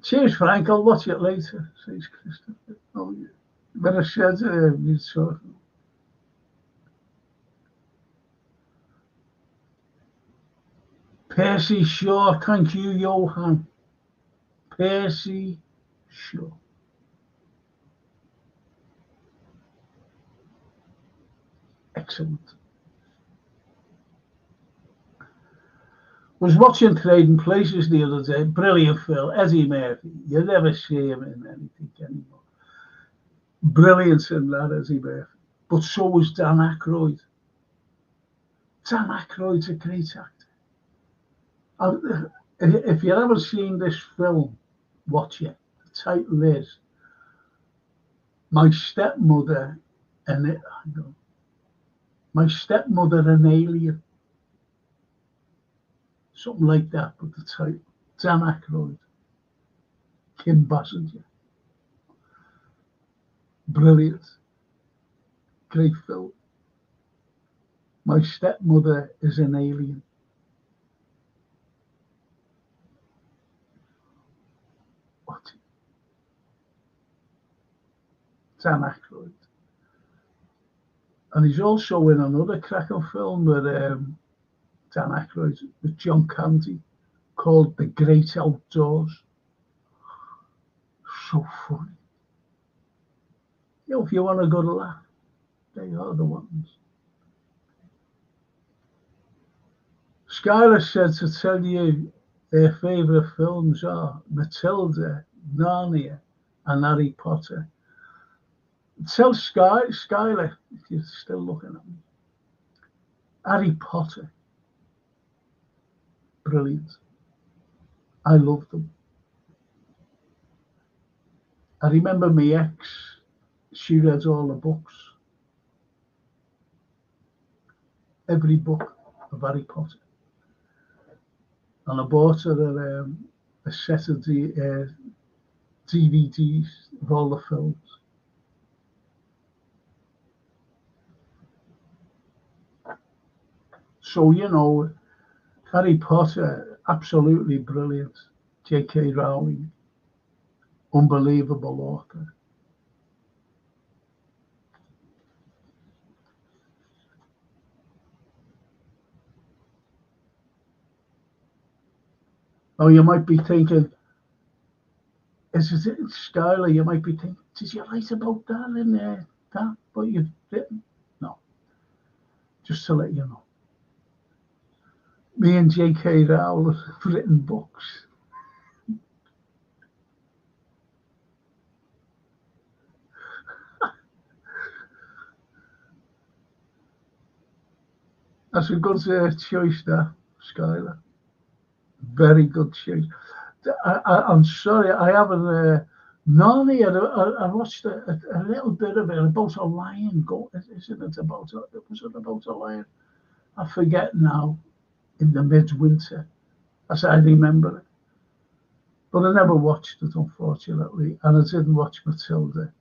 Cheers, Frank. I'll watch it later, says Christopher. Oh, yeah. Better shed you talking. Percy Shaw, thank you, Johan. Percy Shaw. Excellent. Was watching Trading Places the other day. Brilliant film. Eddie Murphy. You never see him in anything anymore. Brilliant in that, is he, Beth? But so was Dan Aykroyd. Dan Aykroyd's a great actor. If you haven't seen this film, watch it. The title is My Stepmother and It. My Stepmother and Alien. Something like that, but the title. Dan Aykroyd. Kim Basinger. Brilliant. Great film. My Stepmother is an Alien. What? Dan Aykroyd. And he's also in another cracking film with Dan Aykroyd, with John Candy, called The Great Outdoors. So funny. If you want a good laugh, they are the ones. Skylar said to tell you their favourite films are Matilda, Narnia, and Harry Potter. Tell Skylar, if you're still looking at me. Harry Potter. Brilliant. I love them. I remember my ex, she read all the books. Every book of Harry Potter. And I bought her a set of DVDs of all the films. So, Harry Potter, absolutely brilliant. J.K. Rowling, unbelievable author. Oh, you might be thinking, is it Skylar? You might be thinking, did you write about that in there? That, but you didn't? No. Just to let you know. Me and J.K. Rowling have written books. That's a good choice there, Skylar. Very good choice. I'm sorry, I haven't. Narnia, I watched a little bit of it about a lion. Isn't it about? Was it about a lion? I forget now. In the midwinter, as I remember it. But I never watched it, unfortunately, and I didn't watch Matilda.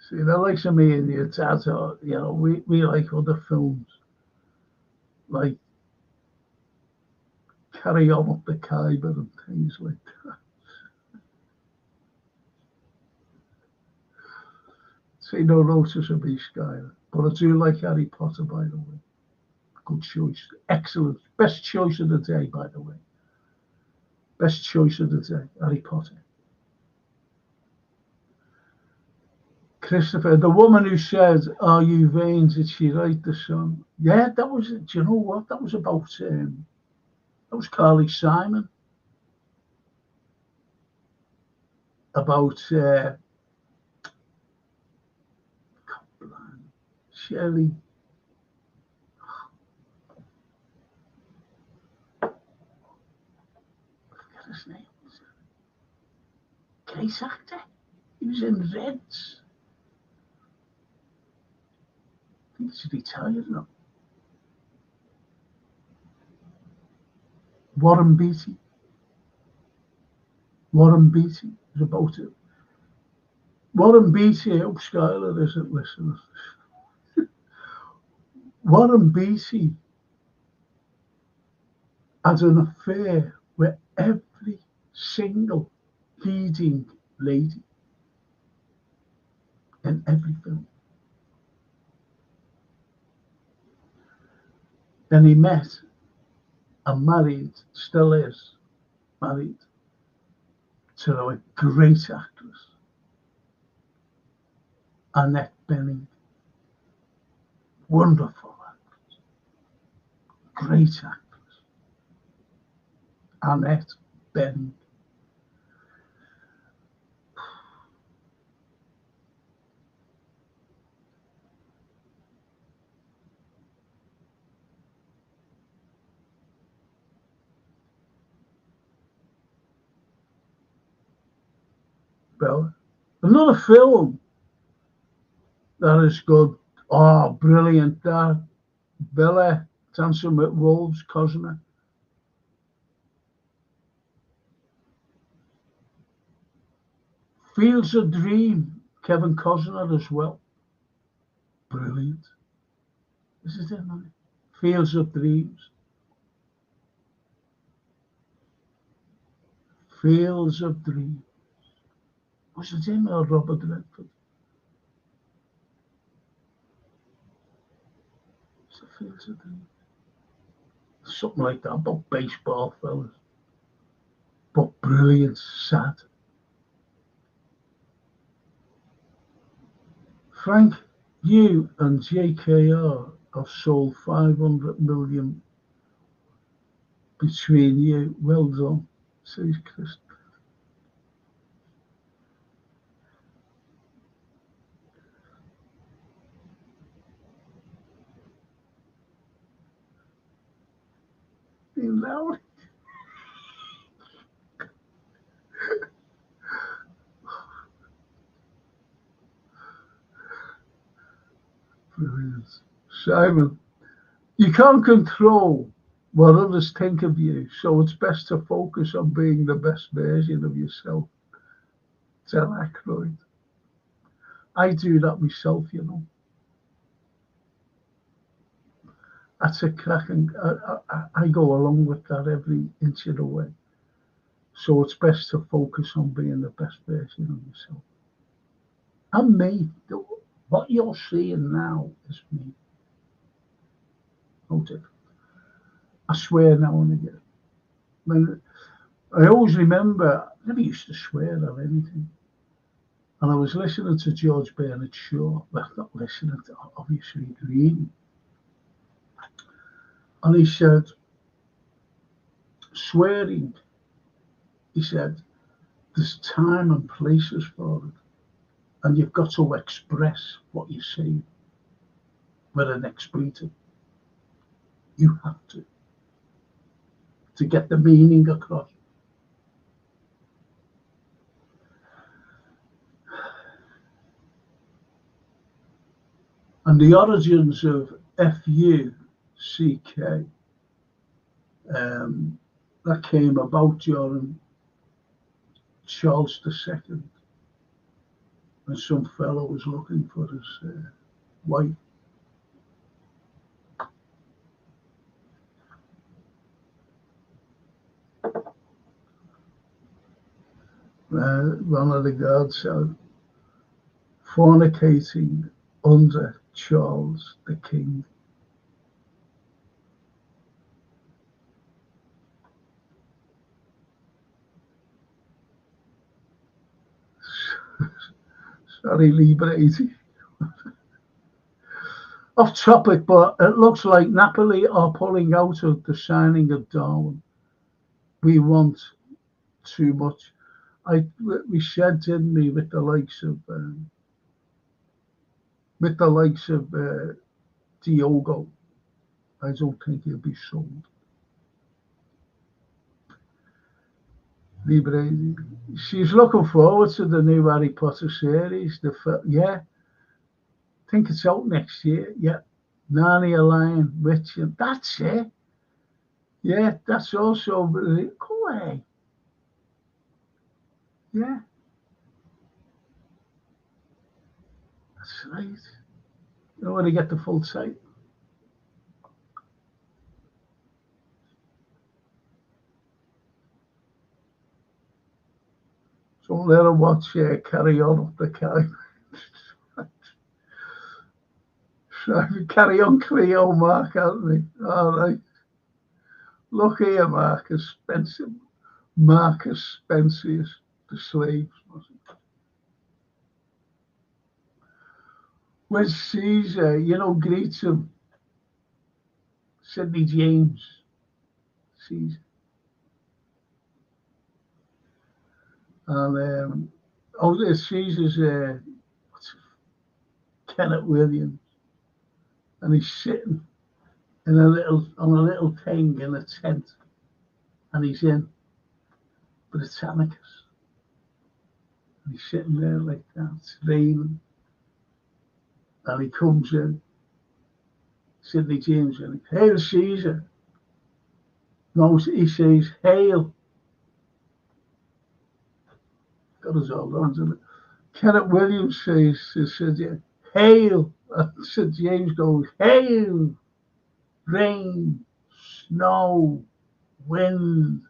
See, the likes of me and your dad, we like other films, like Carry On Up the Khyber and things like that. See, no notice of me, Skylar, but I do like Harry Potter, by the way. Good choice. Excellent. Best choice of the day, by the way. Best choice of the day, Harry Potter. Christopher, the woman who said, "Are you vain?" Did she write the song? Yeah, that was. Do you know what? That was about. That was Carly Simon. About Shelley. I forget his name. Great actor. He was in Reds. I think he's retired now. Warren Beatty. Warren Beatty is about it. Warren Beatty, I hope Skylar isn't listening. Warren Beatty had an affair with every single leading lady in every film. Then he met and married, still is married, to a great actress, Annette Bening. Wonderful actress, great actress. Annette Benning. Bella. Another film that is good. Oh, brilliant. That Bella Dancing with Wolves, Cosner. Fields of Dream, Kevin Costner as well. Brilliant. This is it, man. Fields of Dreams. Fields of Dreams. Was it him or Robert Redford? It's the Fields of Dreams. Something like that, about baseball, fellas. But brilliant, sad. Frank, you and JKR have sold 500 million between you. Well done, says Chris. Being loud. Brilliant. Simon, you can't control what others think of you, so it's best to focus on being the best version of yourself. Tell Aykroyd. I do that myself, you know. That's a cracking. I go along with that every inch of the way. So it's best to focus on being the best version of yourself. And me. What you're seeing now is me. No different. I swear now and again. I always remember, I never used to swear or anything. And I was listening to George Bernard Shaw. Well, not listening to, obviously reading. And he said, swearing, he said, there's time and places for it. And you've got to express what you say with an expletive. You have to get the meaning across. And the origins of F-U-C-K, that came about during Charles II, and some fellow was looking for his wife. One of the guards said, fornicating under Charles the King. Sorry, Libretti. Off topic, but it looks like Napoli are pulling out of the signing of Darwin. We want too much. We said, didn't we, with the likes of Diogo. I don't think he'll be sold. Libretti. She's looking forward to the new Harry Potter series. Yeah, I think it's out next year. Yeah, Narnia, Lion, Witch, and that's it. Yeah, that's also go away. Yeah, that's right. You know where to get the full site. So let her watch Carry On Up the Kite. Carry on, Cleo, Mark, haven't we? All right. Look here, Marcus Spencer. Marcus Spencer, the slaves, wasn't it? Where's Caesar? You know, greets him. Sidney James. Caesar. And she's Kenneth Williams, and he's sitting in on a little thing in a tent, and he's in Britannicus, and he's sitting there like that. It's raining, and he comes in, Sidney James, and he, "Hail Caesar." No, he says, "Hail." Got his old hands in it. Kenneth Williams says, yeah, "Hail." And St. James goes, "Hail, rain, snow, wind,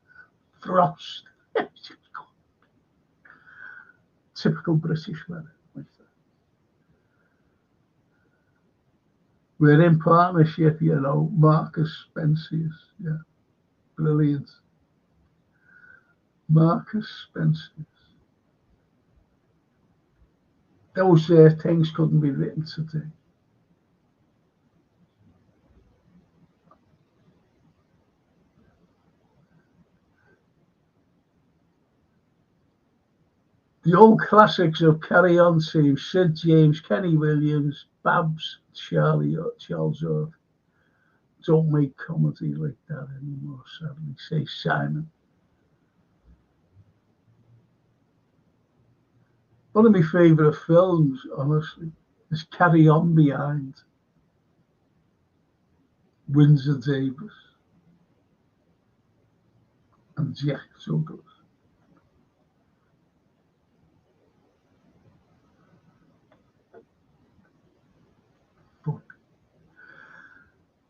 frost." Typical British weather. Like that. We're in partnership, Marcus Spencer. Yeah, brilliant. Marcus Spencer. Those things couldn't be written today. The old classics of Carry On team, Sid James, Kenny Williams, Babs, Charles Orr, don't make comedy like that anymore, sadly. Say Simon. One of my favourite films, honestly, is Carry On Behind. Windsor Davis and Jack Douglas.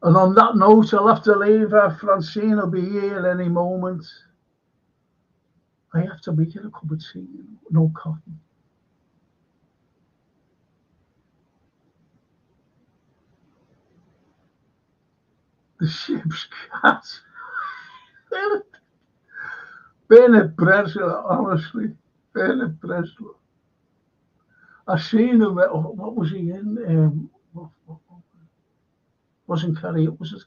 And on that note, I'll have to leave. Francine will be here any moment. I have to make it a cup of tea, no coffee. The ship's cat. Bernard Bresler, honestly. Bernard Bresler. I seen him, what was he in? Was it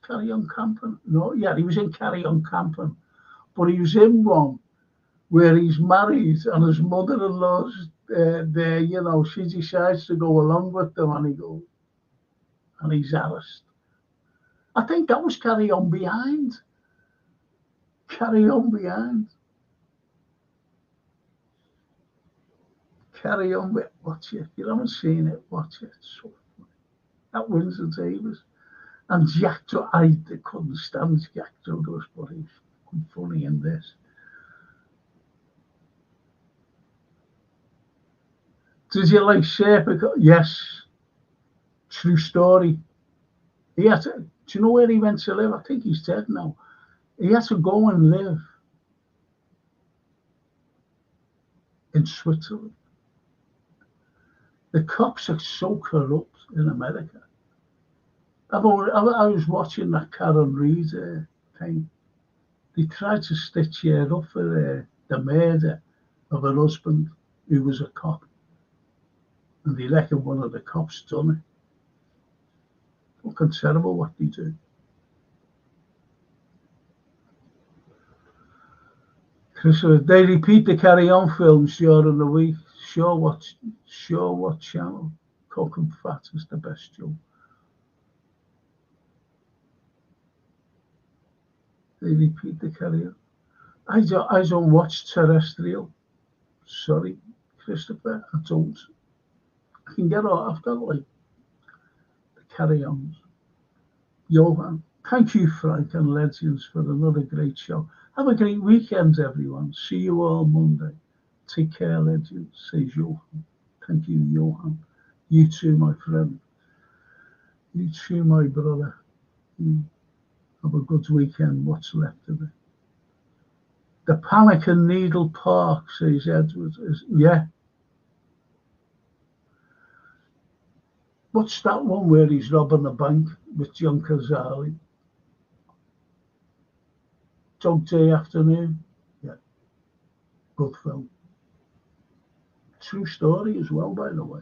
Carry On Camping? No, yeah, he was in Carry On Camping. But he was in one where he's married and his mother-in-law's there, she decides to go along with them and he's harassed. I think that was Carry On Behind. Carry On Behind. Carry On, watch it. If you haven't seen it, watch it. So funny. That Windsor Davis. And Jack, I couldn't stand Jack Douglas, but he's funny in this. Did you like Serpico? Yes. True story. He had to, do you know where he went to live? I think he's dead now. He had to go and live in Switzerland. The cops are so corrupt in America. I was watching that Karen Reid thing. They tried to stitch her up for the murder of her husband, who was a cop. And they reckon one of the cops done it. Fucking terrible what they do. Christopher, they repeat the Carry On films during the week. Sure what channel. Coke and Fat is the best show. They repeat the Carry On. I don't watch terrestrial. Sorry, Christopher, I don't. I can get all. I've got like the Carry Ons. Johan, thank you, Frank and Legends, for another great show. Have a great weekend, everyone. See you all Monday. Take care, Legends, says Johan. Thank you, Johan. You too, my friend. You too, my brother. Have a good weekend. What's left of it? The Panic in Needle Park, says Edward. Yeah. What's that one where he's robbing the bank with John Cazale? Dog Day Afternoon. Yeah. Good film. True story as well, by the way.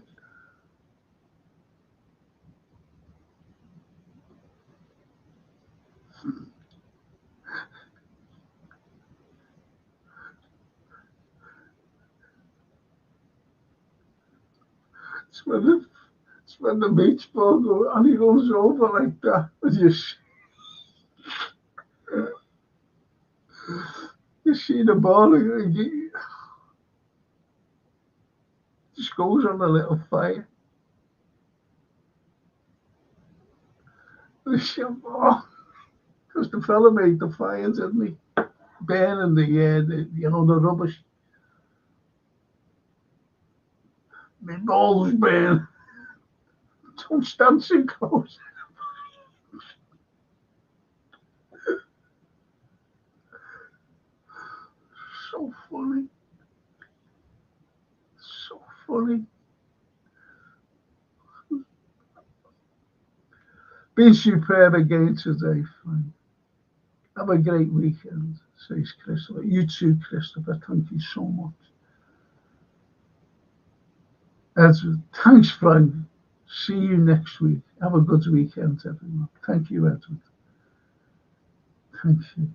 It's when the beach ball goes, and he goes over like that, and you see the ball, and he just goes on a little fire. Because the fella made the fire, didn't he? Burning the rubbish. My balls burn. Don't stand so close. So funny. So funny. Been superb again today, Frank. Have a great weekend, says Christopher. You too, Christopher. Thank you so much. Edward, thanks, Frank. See you next week. Have a good weekend, everyone. Thank you, Edward. Thank you.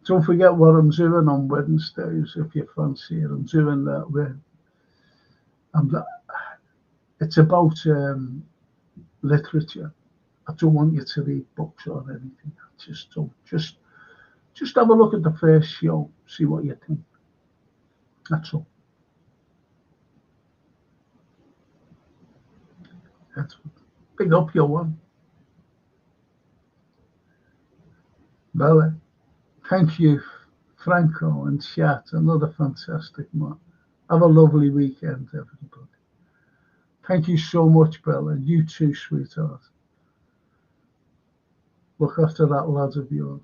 Don't forget what I'm doing on Wednesdays if you fancy it. I'm doing that with. It's about literature. I don't want you to read books or anything. Just don't. Just have a look at the first show. See what you think. That's all. That's big up your one. Well, thank you, Franco and chat. Another fantastic man. Have a lovely weekend, everybody. Thank you so much, Bella. You too, sweetheart. Look after that lad of yours.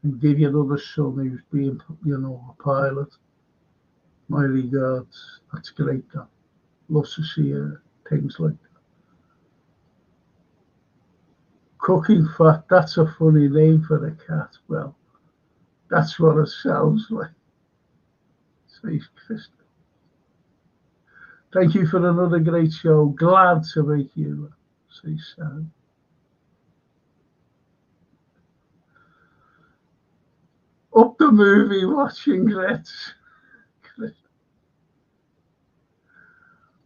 And give your other son who's being, a pilot. My regards. That's great, that. Love to see things like that. Cooking fat, that's a funny name for a cat. Well, that's what it sounds like. Says Krista. Thank you for another great show. Glad to make you, says Sam. Up the movie watching, Grets.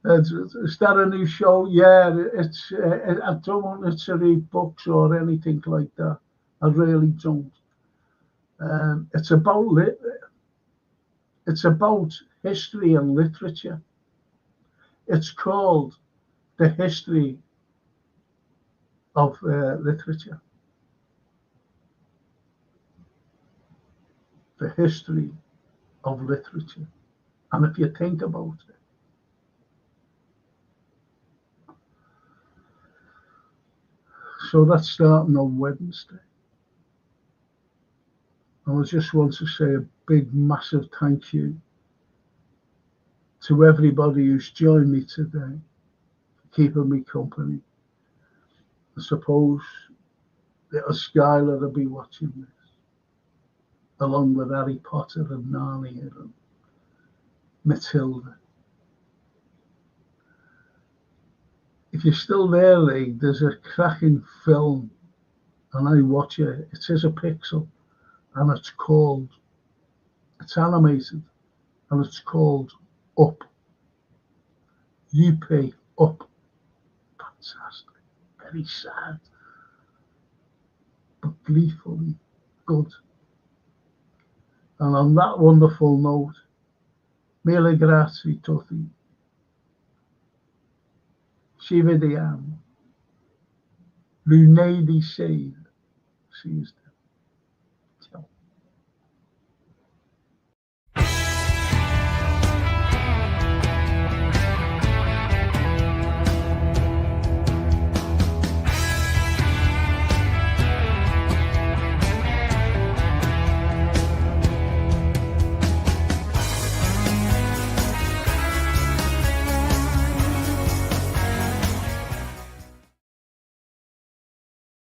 Is that a new show? Yeah, it's. I don't want it to read books or anything like that. I really don't. It's about history and literature. It's called The History of Literature. The history of literature. And if you think about it, so that's starting on Wednesday. And I just want to say a big, massive thank you to everybody who's joined me today, keeping me company. I suppose little Skylar will be watching this, along with Harry Potter and Narnia and Matilda. If you're still there, Lee, there's a cracking film, and I watch it. It is a pixel, and it's animated, and it's called Up. UP, Up. Fantastic. Very sad, but gleefully good. And on that wonderful note, mille grazie tutti. Ci vediamo. Lunedì sera.